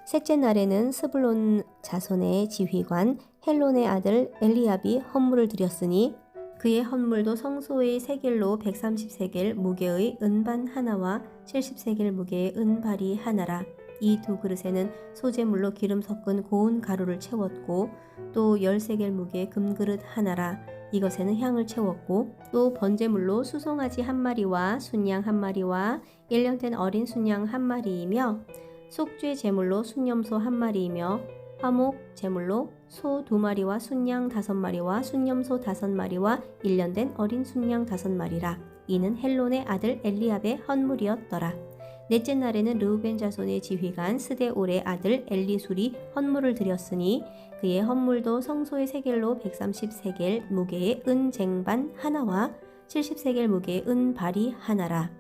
셋째 날에는 스불론 자손의 지휘관 헬론의 아들 엘리압이 헌물을 드렸으니 그의 헌물도 성소의 세겔로 130세겔 무게의 은반 하나와 70세겔 무게의 은발이 하나라. 이 2그릇에는 소재물로 기름 섞은 고운 가루를 채웠고 또 10세겔 무게의 금그릇 하나라. 이것에는 향을 채웠고 또 번제물로 수송아지 1마리와 순양 1마리와 1년 어린 순양 1마리이며 속죄 제물로 순염소 1마리이며 화목 제물로 소 2마리와 순양 5마리와 순염소 5마리와 1년 어린 순양 5마리라. 이는 헬론의 아들 엘리압의 헌물이었더라. 넷째 날에는 르우벤 자손의 지휘관 스데올의 아들 엘리술이 헌물을 드렸으니 그의 헌물도 성소의 세겔로 130세겔 무게의 은쟁반 하나와 70세겔 무게의 은발이 하나라.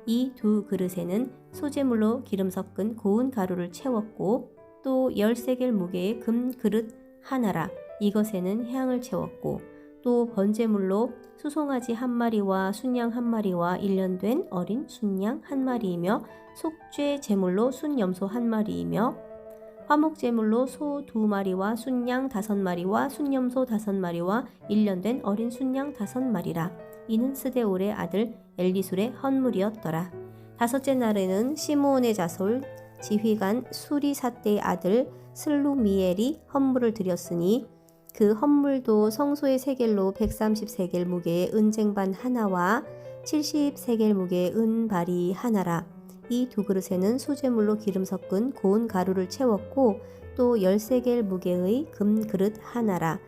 이 두 그릇에는 소재물로 기름 섞은 고운 가루를 채웠고 또 13겔 무게의 금 그릇 하나라 이것에는 향을 채웠고 또 번제물로 수송아지 한 마리와 순양 한 마리와 1년 된 어린 순양 한 마리이며 속죄 제물로 순염소 한 마리이며 화목 제물로 소 2마리와 순양 5마리와 순염소 5마리와 1년 된 어린 순양 5마리라. 이는 스데올의 아들 엘리술의 헌물이었더라. 다섯째 날에는 시므온의 자손 지휘관 수리사떼의 아들 슬루미엘이 헌물을 드렸으니 그 헌물도 성소의 세겔로 130세겔 무게의 은쟁반 하나와 70세겔 무게의 은발이 하나라. 이 두 그릇에는 소재물로 기름 섞은 고운 가루를 채웠고 또 10세겔 무게의 금 그릇 하나라.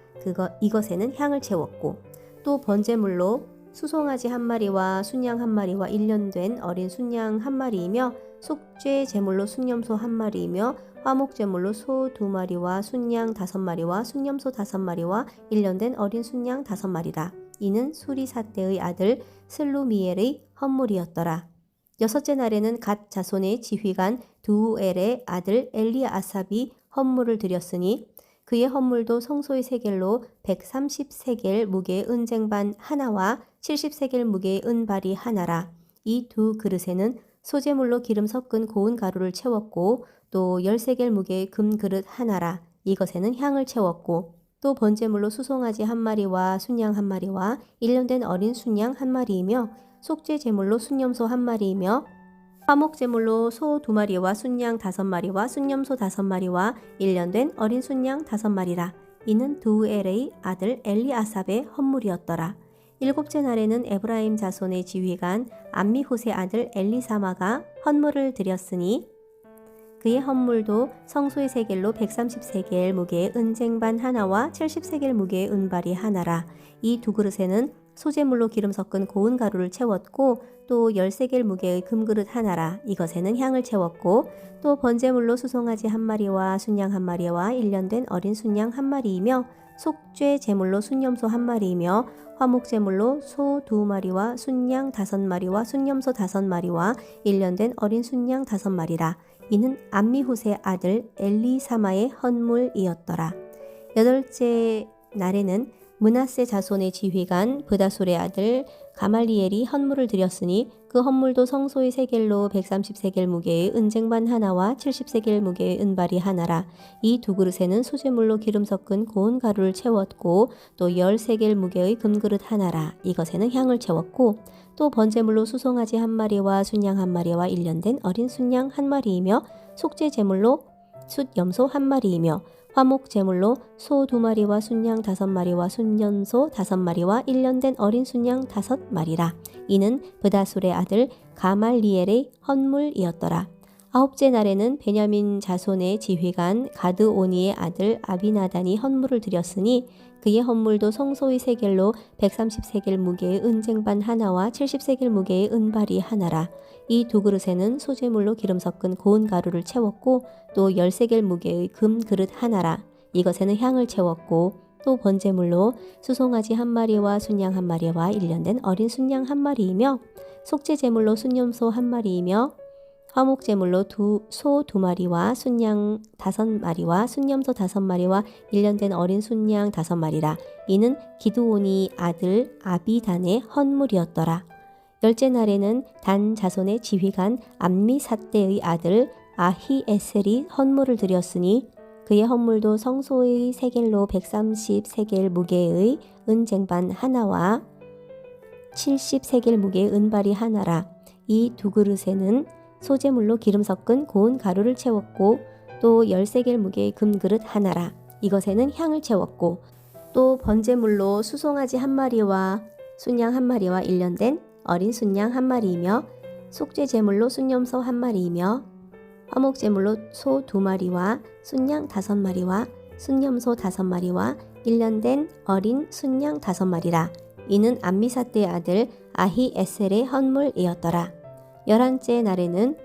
이것에는 향을 채웠고 또 번제물로 수송아지 한 마리와 순양 한 마리와 1년 된 어린 순양 한 마리이며 속죄 제물로 순염소 한 마리이며 화목 제물로 소 2마리와 순양 5마리와 순염소 5마리와 1년 된 어린 순양 5마리라. 이는 수리사떼의 아들 슬루미엘의 헌물이었더라. 여섯째 날에는 갓 자손의 지휘관 두엘의 아들 엘리아삽이 헌물을 드렸으니 그의 헌물도 성소의 세겔로 130세겔 무게의 은쟁반 하나와 70세겔 무게의 은발이 하나라. 이 두 그릇에는 소재물로 기름 섞은 고운 가루를 채웠고 또 10세겔 무게의 금 그릇 하나라. 이것에는 향을 채웠고 또 번제물로 수송아지 한 마리와 순양 한 마리와 1년 된 어린 순양 한 마리이며 속죄 제물로 순염소 한 마리이며 화목 제물로 소 2마리와 순양 5마리와 순염소 5마리와 1년 된 어린 순양 5마리라. 이는 두엘의 아들 엘리아삽의 헌물이었더라. 일곱째 날에는 에브라임 자손의 지휘관 암미훗의 아들 엘리사마가 헌물을 드렸으니 그의 헌물도 성소의 세겔로 130세겔 무게의 은쟁반 하나와 70세겔 무게의 은발이 하나라. 이 두 그릇에는 소재물로 기름 섞은 고운 가루를 채웠고 또 10세겔 무게의 금그릇 하나라. 이것에는 향을 채웠고 또 번제물로 수송아지 한 마리와 순양 한 마리와 1년 된 어린 순양 한 마리이며 속죄 제물로 순염소 한 마리이며 화목 제물로 소 2마리와 순양 5마리와 순염소 5마리와 1년 된 어린 순양 5마리라. 이는 암미훗의 아들 엘리사마의 헌물이었더라. 여덟째 날에는 므낫세 자손의 지휘관 브다솔의 아들 가말리엘이 헌물을 드렸으니 그 헌물도 성소의 세겔로 130세겔 무게의 은쟁반 하나와 70세겔 무게의 은발이 하나라. 이 두 그릇에는 소재물로 기름 섞은 고운 가루를 채웠고 또 10세겔 무게의 금그릇 하나라. 이것에는 향을 채웠고 또 번제물로 수송아지 한 마리와 순양 한 마리와 1년 된 어린 순양 한 마리이며 속죄 제물로 숫염소 한 마리이며 화목 제물로 소 2마리와 순양 5마리와 순염소 5마리와 1년 된 어린 순양 5마리라. 이는 브다솔의 아들 가말리엘의 헌물이었더라. 아홉째 날에는 베냐민 자손의 지휘관 가드오니의 아들 아비나단이 헌물을 드렸으니 그의 헌물도 성소의 세겔로 130세겔 무게의 은쟁반 하나와 70세겔 무게의 은발이 하나라. 이 두 그릇에는 소재물로 기름 섞은 고운 가루를 채웠고 또 10세겔 무게의 금 그릇 하나라. 이것에는 향을 채웠고 또 번제물로 수송아지 한 마리와 순양 한 마리와 1년 된 어린 순양 한 마리이며 속죄 제물로 순염소 한 마리이며 화목 제물로 소 2마리와 순양 5마리와 순염소 5마리와 1년 된 어린 순양 5마리라. 이는 기드온이 아들 아비단의 헌물이었더라. 열째 날에는 단 자손의 지휘관 암미삿대의 아들 아히에셀이 헌물을 드렸으니 그의 헌물도 성소의 세겔로 130세겔 무게의 은쟁반 하나와 70세겔 무게의 은발이 하나라. 이 두 그릇에는 소재물로 기름 섞은 고운 가루를 채웠고 또 10세겔 무게의 금그릇 하나라. 이것에는 향을 채웠고 또 번제물로 수송아지 한 마리와 순양 한 마리와 1년 된 어린 순양 한 마리이며 속죄 제물로 순염소 한 마리이며 화목 제물로 소 2마리와 순양 5마리와 순염소 5마리와 1년 된 어린 순양 5마리라. 이는 암미삿대의 아들 아히에셀의 헌물이었더라. 11째 날에는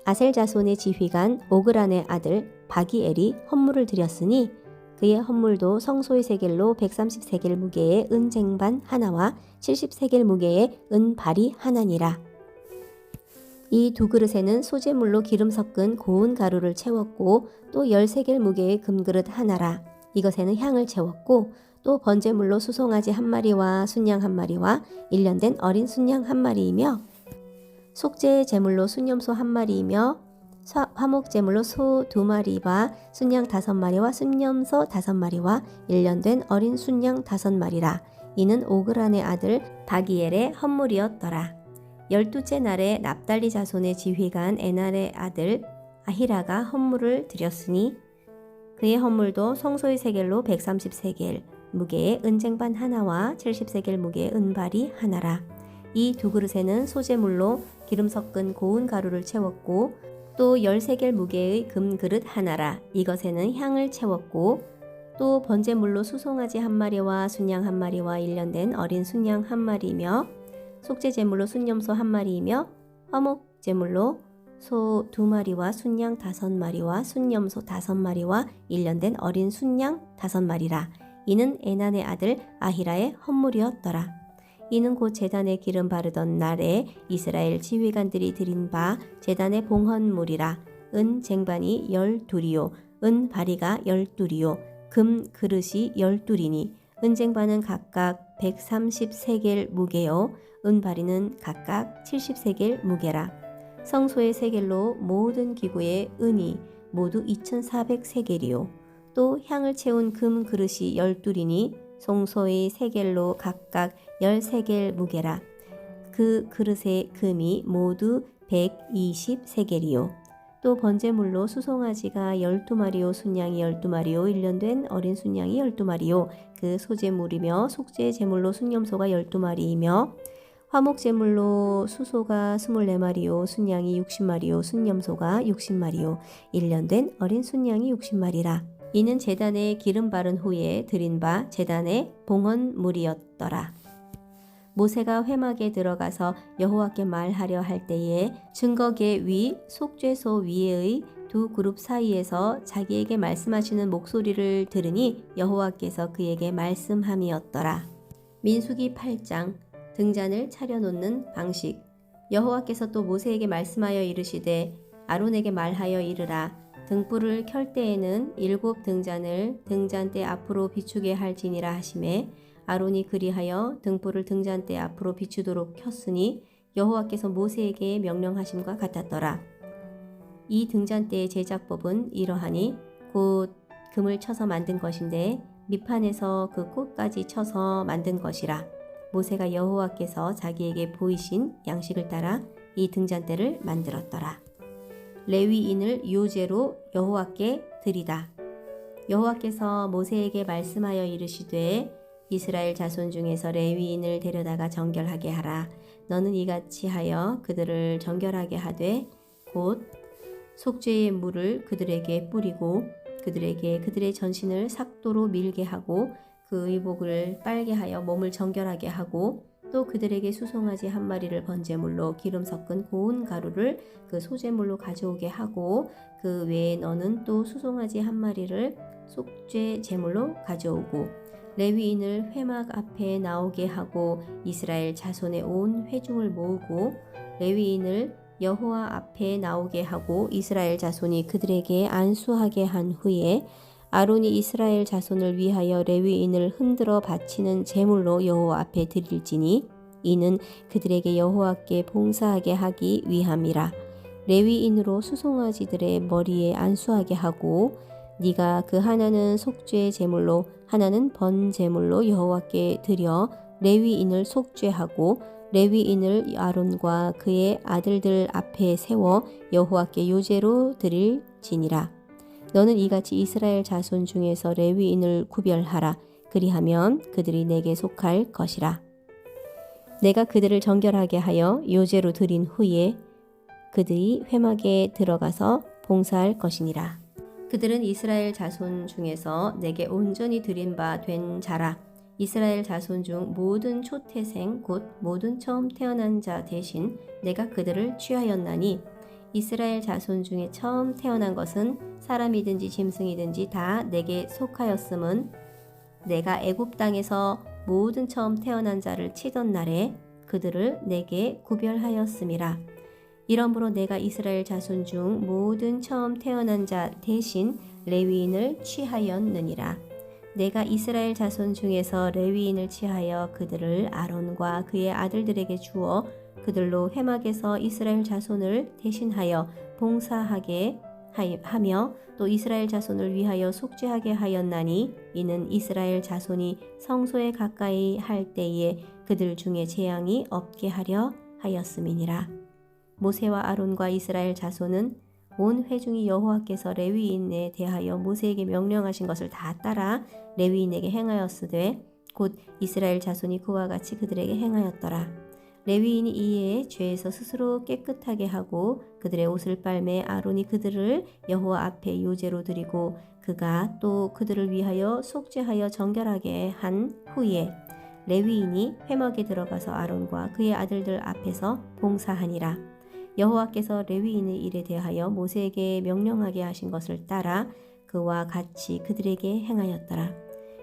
아셀 자손의 지휘관 오그란의 아들 바기엘이 헌물을 드렸으니 그의 헌물도 성소의 세겔로 130세겔 무게의 은쟁반 하나와 70세겔 무게의 은발이 하나니라. 이 두 그릇에는 소재물로 기름 섞은 고운 가루를 채웠고 또 13겔 무게의 금그릇 하나라. 이것에는 향을 채웠고 또 번제물로 수송아지 한 마리와 순양 한 마리와 1년 된 어린 순양 한 마리이며 속죄 제물로 순염소 한 마리이며 화목 제물로 소 2마리와 순양 5마리와 순염소 5마리와 1년 된 어린 순양 5마리라. 이는 오그란의 아들 바기엘의 헌물이었더라. 12째 날에 납달리 자손의 지휘관 에날의 아들 아히라가 헌물을 드렸으니 그의 헌물도 성소의 세겔로 130세겔 무게의 은쟁반 하나와 70세겔 무게의 은발이 하나라. 이 두 그릇에는 소재물로 기름 섞은 고운 가루를 채웠고 또 13겔 무게의 금그릇 하나라. 이것에는 향을 채웠고 또 번제물로 수송아지 한 마리와 순양 한 마리와 1년 된 어린 순양 한 마리이며 속죄 제물로 순염소 한 마리이며 화목 제물로 소 2마리와 순양 5마리와 순염소 5마리와 1년 된 어린 순양 5마리라. 이는 에난의 아들 아히라의 헌물이었더라. 이는 곧 제단에 기름 바르던 날에 이스라엘 지휘관들이 드린 바 제단의 봉헌물이라. 은 쟁반이 12이요 은 바리가 12이요 금 그릇이 12이니 은쟁반은 각각 130세겔 무게요 은바리는 각각 70세겔 무게라. 성소의 세겔로 모든 기구의 은이 모두 2400세겔이요 또 향을 채운 금 그릇이 12이니 성소의 세겔로 각각 10세겔 무게라. 그 그릇의 금이 모두 120세겔이요 또 번제물로 수송아지가 12마리요 순양이 12마리요 1년 된 어린 순양이 12마리요 그 소제물이며 속죄 제물로 순염소가 12마리이며 화목 제물로 수소가 24마리요 순양이 60마리요 순염소가 60마리요 1년 된 어린 순양이 60마리라. 이는 제단에 기름 바른 후에 드린 바 제단의 봉헌물이었더라. 모세가 회막에 들어가서 여호와께 말하려 할 때에 증거계 위 속죄소 위에의 두 그룹 사이에서 자기에게 말씀하시는 목소리를 들으니 여호와께서 그에게 말씀함이었더라. 민수기 8장 등잔을 차려놓는 방식. 여호와께서 또 모세에게 말씀하여 이르시되 아론에게 말하여 이르라. 등불을 켤 때에는 7 등잔을 등잔대 앞으로 비추게 할지니라 하시매 아론이 그리하여 등불을 등잔대 앞으로 비추도록 켰으니 여호와께서 모세에게 명령하심과 같았더라. 이 등잔대의 제작법은 이러하니 곧 금을 쳐서 만든 것인데 밑판에서 그 꽃까지 쳐서 만든 것이라. 모세가 여호와께서 자기에게 보이신 양식을 따라 이 등잔대를 만들었더라. 레위인을 요제로 여호와께 드리다. 여호와께서 모세에게 말씀하여 이르시되 이스라엘 자손 중에서 레위인을 데려다가 정결하게 하라. 너는 이같이 하여 그들을 정결하게 하되 곧 속죄의 물을 그들에게 뿌리고 그들에게 그들의 전신을 삭도로 밀게 하고 그 의복을 빨게 하여 몸을 정결하게 하고 또 그들에게 수송아지 한 마리를 번제물로 기름 섞은 고운 가루를 그 소제물로 가져오게 하고 그 외에 너는 또 수송아지 한 마리를 속죄 제물로 가져오고 레위인을 회막 앞에 나오게 하고 이스라엘 자손의 온 회중을 모으고 레위인을 여호와 앞에 나오게 하고 이스라엘 자손이 그들에게 안수하게 한 후에 아론이 이스라엘 자손을 위하여 레위인을 흔들어 바치는 제물로 여호와 앞에 드릴지니 이는 그들에게 여호와께 봉사하게 하기 위함이라. 레위인으로 수송아지들의 머리에 안수하게 하고 네가 그 하나는 속죄 제물로 하나는 번 제물로 여호와께 드려 레위인을 속죄하고 레위인을 아론과 그의 아들들 앞에 세워 여호와께 요제로 드릴지니라. 너는 이같이 이스라엘 자손 중에서 레위인을 구별하라. 그리하면 그들이 내게 속할 것이라. 내가 그들을 정결하게 하여 요제로 드린 후에 그들이 회막에 들어가서 봉사할 것이니라. 그들은 이스라엘 자손 중에서 내게 온전히 드린 바 된 자라. 이스라엘 자손 중 모든 초태생 곧 모든 처음 태어난 자 대신 내가 그들을 취하였나니 이스라엘 자손 중에 처음 태어난 것은 사람이든지 짐승이든지 다 내게 속하였음은 내가 애굽 땅에서 모든 처음 태어난 자를 치던 날에 그들을 내게 구별하였음이라. 이러므로 내가 이스라엘 자손 중 모든 처음 태어난 자 대신 레위인을 취하였느니라. 내가 이스라엘 자손 중에서 레위인을 취하여 그들을 아론과 그의 아들들에게 주어 그들로 회막에서 이스라엘 자손을 대신하여 봉사하게 하며 또 이스라엘 자손을 위하여 속죄하게 하였나니 이는 이스라엘 자손이 성소에 가까이 할 때에 그들 중에 재앙이 없게 하려 하였음이니라. 모세와 아론과 이스라엘 자손은 온 회중이 여호와께서 레위인에 대하여 모세에게 명령하신 것을 다 따라 레위인에게 행하였으되 곧 이스라엘 자손이 그와 같이 그들에게 행하였더라. 레위인이 이에 죄에서 스스로 깨끗하게 하고 그들의 옷을 빨매 아론이 그들을 여호와 앞에 요제로 드리고 그가 또 그들을 위하여 속죄하여 정결하게 한 후에 레위인이 회막에 들어가서 아론과 그의 아들들 앞에서 봉사하니라. 여호와께서 레위인의 일에 대하여 모세에게 명령하게 하신 것을 따라 그와 같이 그들에게 행하였더라.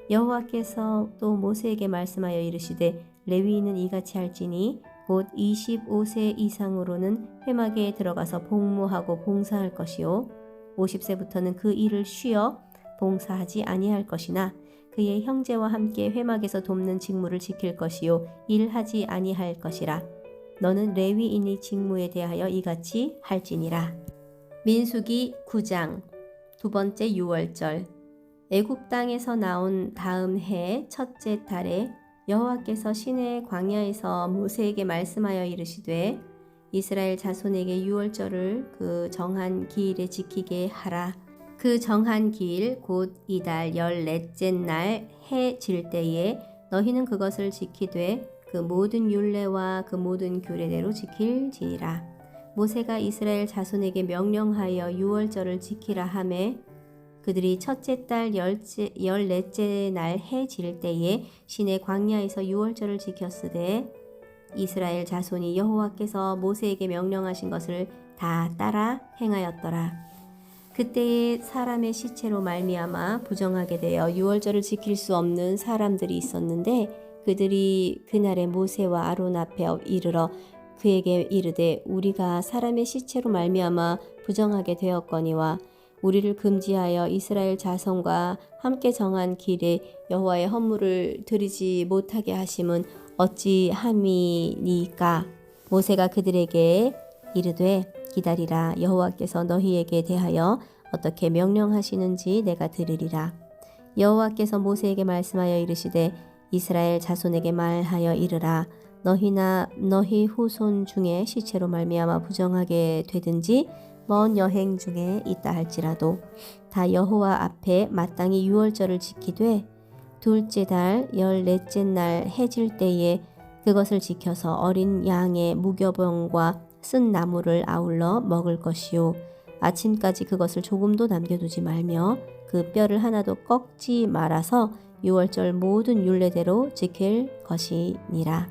여호와께서 또 모세에게 말씀하여 이르시되 레위인은 이같이 할지니 곧 25세 이상으로는 회막에 들어가서 복무하고 봉사할 것이요 50세부터는 그 일을 쉬어 봉사하지 아니할 것이나 그의 형제와 함께 회막에서 돕는 직무를 지킬 것이요 일하지 아니할 것이라. 너는 레위인의 직무에 대하여 이같이 할지니라. 민수기 9장 두 번째 유월절. 애굽 땅에서 나온 다음 해 첫째 달에 여호와께서 시내 광야에서 모세에게 말씀하여 이르시되 이스라엘 자손에게 유월절을 그 정한 기일에 지키게 하라. 그 정한 기일 곧 이달 14째 날 해 질 때에 너희는 그것을 지키되 그 모든 율례와 그 모든 규례대로 지킬지니라. 모세가 이스라엘 자손에게 명령하여 유월절을 지키라 하매 그들이 첫째 달 14째 날 해 질 때에 시내 광야에서 유월절을 지켰으되 이스라엘 자손이 여호와께서 모세에게 명령하신 것을 다 따라 행하였더라. 그때에 사람의 시체로 말미암아 부정하게 되어 유월절을 지킬 수 없는 사람들이 있었는데 그들이 그날에 모세와 아론 앞에 이르러 그에게 이르되 우리가 사람의 시체로 말미암아 부정하게 되었거니와 우리를 금지하여 이스라엘 자손과 함께 정한 길에 여호와의 헌물을 드리지 못하게 하심은 어찌함이니까. 모세가 그들에게 이르되 기다리라. 여호와께서 너희에게 대하여 어떻게 명령하시는지 내가 들으리라. 여호와께서 모세에게 말씀하여 이르시되 이스라엘 자손에게 말하여 이르라. 너희나 너희 후손 중에 시체로 말미암아 부정하게 되든지 먼 여행 중에 있다 할지라도 다 여호와 앞에 마땅히 유월절을 지키되 둘째 달 14째 날 해질 때에 그것을 지켜서 어린 양의 무교병과 쓴 나물을 아울러 먹을 것이요 아침까지 그것을 조금도 남겨두지 말며 그 뼈를 하나도 꺾지 말아서 유월절 모든 율례대로 지킬 것이니라.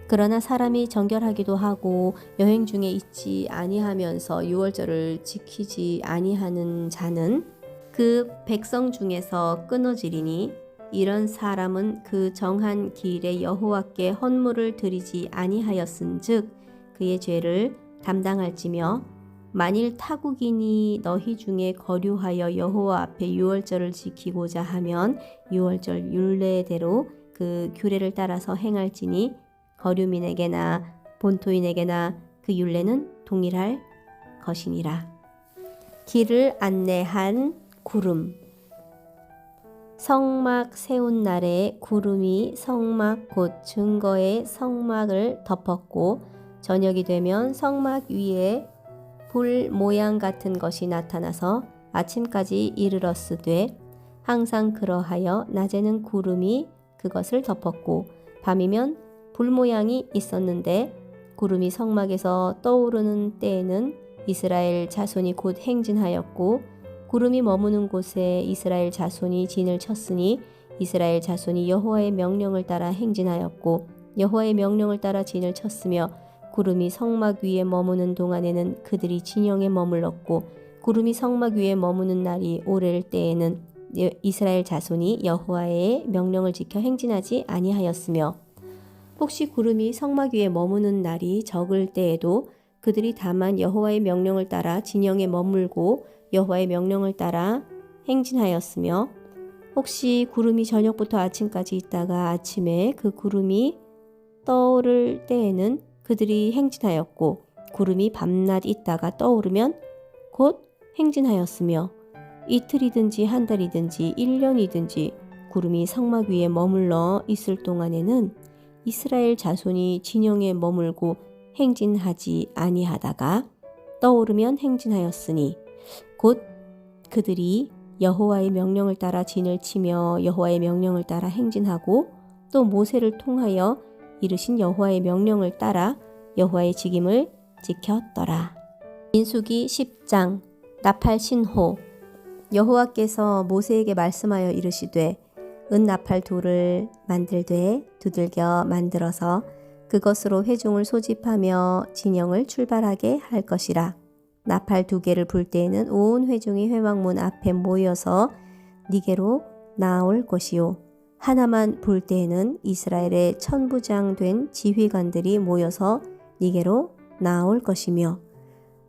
그러나 사람이 정결하기도 하고 여행 중에 있지 아니하면서 유월절을 지키지 아니하는 자는 그 백성 중에서 끊어지리니 이런 사람은 그 정한 기일에 여호와께 헌물을 드리지 아니하였은즉 그의 죄를 담당할지며 만일 타국인이 너희 중에 거류하여 여호와 앞에 유월절을 지키고자 하면 유월절 율례대로 그 규례를 따라서 행할지니 거류민에게나 본토인에게나 그 율례는 동일할 것이니라. 길을 안내한 구름. 성막 세운 날에 구름이 성막 곧 증거의 성막을 덮었고 저녁이 되면 성막 위에 불 모양 같은 것이 나타나서 아침까지 이르렀으되 항상 그러하여 낮에는 구름이 그것을 덮었고 밤이면 불 모양이 있었는데 구름이 성막에서 떠오르는 때에는 이스라엘 자손이 곧 행진하였고 구름이 머무는 곳에 이스라엘 자손이 진을 쳤으니 이스라엘 자손이 여호와의 명령을 따라 행진하였고 여호와의 명령을 따라 진을 쳤으며 구름이 성막 위에 머무는 동안에는 그들이 진영에 머물렀고 구름이 성막 위에 머무는 날이 오래일 때에는 이스라엘 자손이 여호와의 명령을 지켜 행진하지 아니하였으며 혹시 구름이 성막 위에 머무는 날이 적을 때에도 그들이 다만 여호와의 명령을 따라 진영에 머물고 여호와의 명령을 따라 행진하였으며 혹시 구름이 저녁부터 아침까지 있다가 아침에 그 구름이 떠오를 때에는 그들이 행진하였고 구름이 밤낮 있다가 떠오르면 곧 행진하였으며 이틀이든지 한 달이든지 1년이든지 구름이 성막 위에 머물러 있을 동안에는 이스라엘 자손이 진영에 머물고 행진하지 아니하다가 떠오르면 행진하였으니 곧 그들이 여호와의 명령을 따라 진을 치며 여호와의 명령을 따라 행진하고 또 모세를 통하여 이르신 여호와의 명령을 따라 여호와의 직임을 지켰더라. 민수기 10장 나팔 신호. 여호와께서 모세에게 말씀하여 이르시되 은나팔 돌을 만들되 두들겨 만들어서 그것으로 회중을 소집하며 진영을 출발하게 할 것이라. 나팔 2개를 불 때에는 온 회중이 회막문 앞에 모여서 니게로 나올 것이요 하나만 불 때에는 이스라엘의 천부장 된 지휘관들이 모여서 니게로 나올 것이며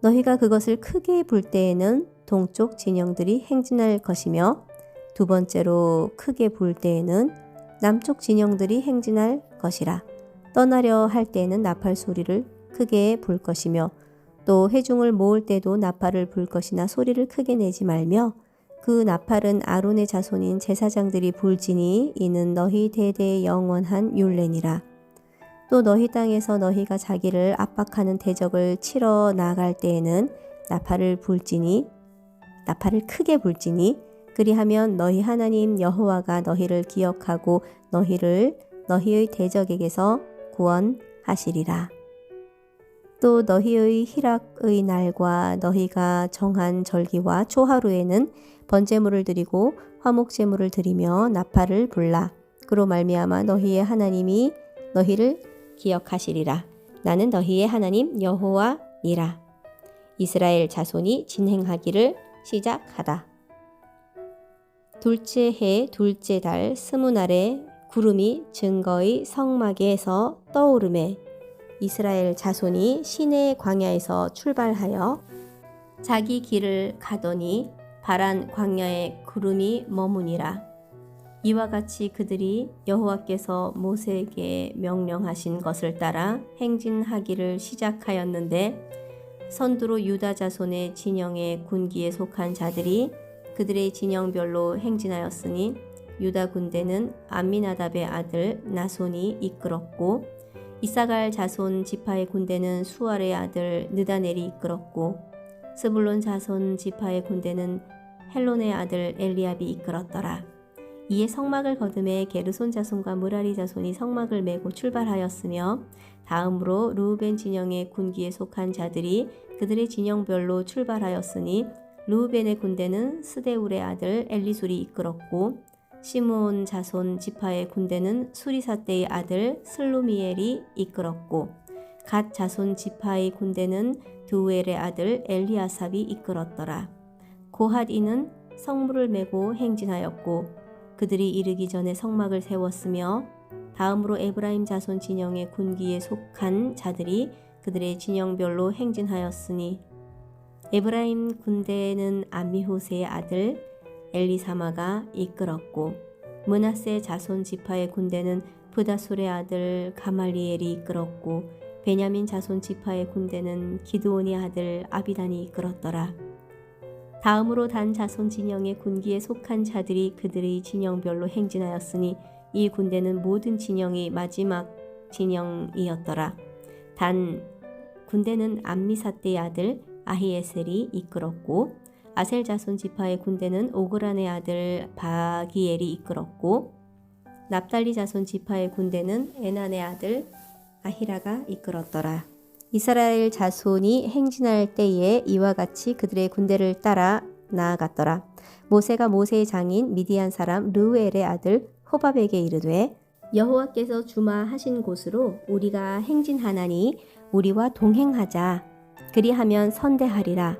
너희가 그것을 크게 불 때에는 동쪽 진영들이 행진할 것이며 두 번째로 크게 불 때에는 남쪽 진영들이 행진할 것이라. 떠나려 할 때에는 나팔 소리를 크게 불 것이며 또 회중을 모을 때도 나팔을 불 것이나 소리를 크게 내지 말며 그 나팔은 아론의 자손인 제사장들이 불지니 이는 너희 대대의 영원한 율례니라. 또 너희 땅에서 너희가 자기를 압박하는 대적을 치러 나갈 때에는 나팔을 크게 불지니 그리하면 너희 하나님 여호와가 너희를 기억하고 너희를 너희의 대적에게서 구원하시리라. 또 너희의 희락의 날과 너희가 정한 절기와 초하루에는 번제물을 드리고 화목제물을 드리며 나팔을 불라. 그로 말미암아 너희의 하나님이 너희를 기억하시리라. 나는 너희의 하나님 여호와니라. 이스라엘 자손이 진행하기를 시작하다. 둘째 해 둘째 달 20날에 구름이 증거의 성막에서 떠오르매 이스라엘 자손이 시내 광야에서 출발하여 자기 길을 가더니 바란 광야에 구름이 머무니라. 이와 같이 그들이 여호와께서 모세에게 명령하신 것을 따라 행진하기를 시작하였는데 선두로 유다 자손의 진영의 군기에 속한 자들이 그들의 진영별로 행진하였으니 유다 군대는 암미나답의 아들 나손이 이끌었고 이사갈 자손 지파의 군대는 수알의 아들 느다넬이 이끌었고 스불론 자손 지파의 군대는 헬론의 아들 엘리압이 이끌었더라. 이에 성막을 거두매 게르손 자손과 무라리 자손이 성막을 메고 출발하였으며 다음으로 르우벤 진영의 군기에 속한 자들이 그들의 진영별로 출발하였으니 르우벤의 군대는 스데울의 아들 엘리술이 이끌었고 시므온 자손 지파의 군대는 수리사떼의 아들 슬루미엘이 이끌었고 갓 자손 지파의 군대는 드우엘의 아들 엘리아삽이 이끌었더라. 고핫인은 성물을 메고 행진하였고 그들이 이르기 전에 성막을 세웠으며 다음으로 에브라임 자손 진영의 군기에 속한 자들이 그들의 진영별로 행진하였으니 에브라임 군대는 암미호세의 아들 엘리사마가 이끌었고 므낫세 자손 지파의 군대는 브다술의 아들 가말리엘이 이끌었고 베냐민 자손 지파의 군대는 기드온의 아들 아비단이 이끌었더라. 다음으로 단 자손 진영의 군기에 속한 자들이 그들의 진영별로 행진하였으니 이 군대는 모든 진영이 마지막 진영이었더라. 단 군대는 암미사떼의 아들 아히에셀이 이끌었고 아셀 자손 지파의 군대는 오그란의 아들 바기엘이 이끌었고 납달리 자손 지파의 군대는 에난의 아들 아히라가 이끌었더라. 이스라엘 자손이 행진할 때에 이와 같이 그들의 군대를 따라 나아갔더라. 모세가 모세의 장인 미디안 사람 르우엘의 아들 호밥에게 이르되 여호와께서 주마하신 곳으로 우리가 행진하나니 우리와 동행하자. 그리하면 선대하리라.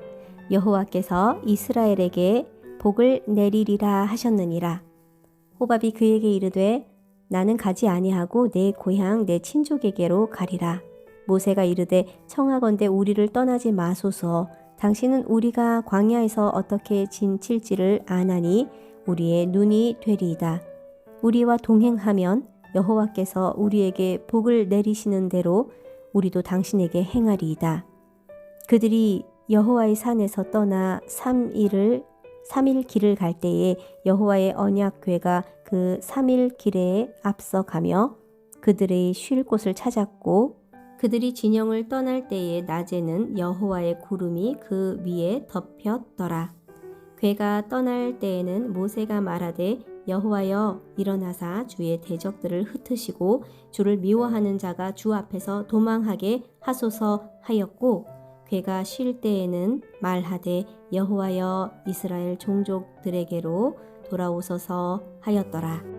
여호와께서 이스라엘에게 복을 내리리라 하셨느니라. 호밥이 그에게 이르되 나는 가지 아니하고 내 고향 내 친족에게로 가리라. 모세가 이르되 청하건대 우리를 떠나지 마소서. 당신은 우리가 광야에서 어떻게 진칠지를 아나니 우리의 눈이 되리이다. 우리와 동행하면 여호와께서 우리에게 복을 내리시는 대로 우리도 당신에게 행하리이다. 그들이 여호와의 산에서 떠나 3일 길을 갈 때에 여호와의 언약궤가 그 3일 길에 앞서 가며 그들의 쉴 곳을 찾았고 그들이 진영을 떠날 때에 낮에는 여호와의 구름이 그 위에 덮였더라. 궤가 떠날 때에는 모세가 말하되 여호와여 일어나사 주의 대적들을 흩으시고 주를 미워하는 자가 주 앞에서 도망하게 하소서 하였고 궤가 쉴 때에는 말하되 여호와여 이스라엘 종족들에게로 돌아오소서 하였더라.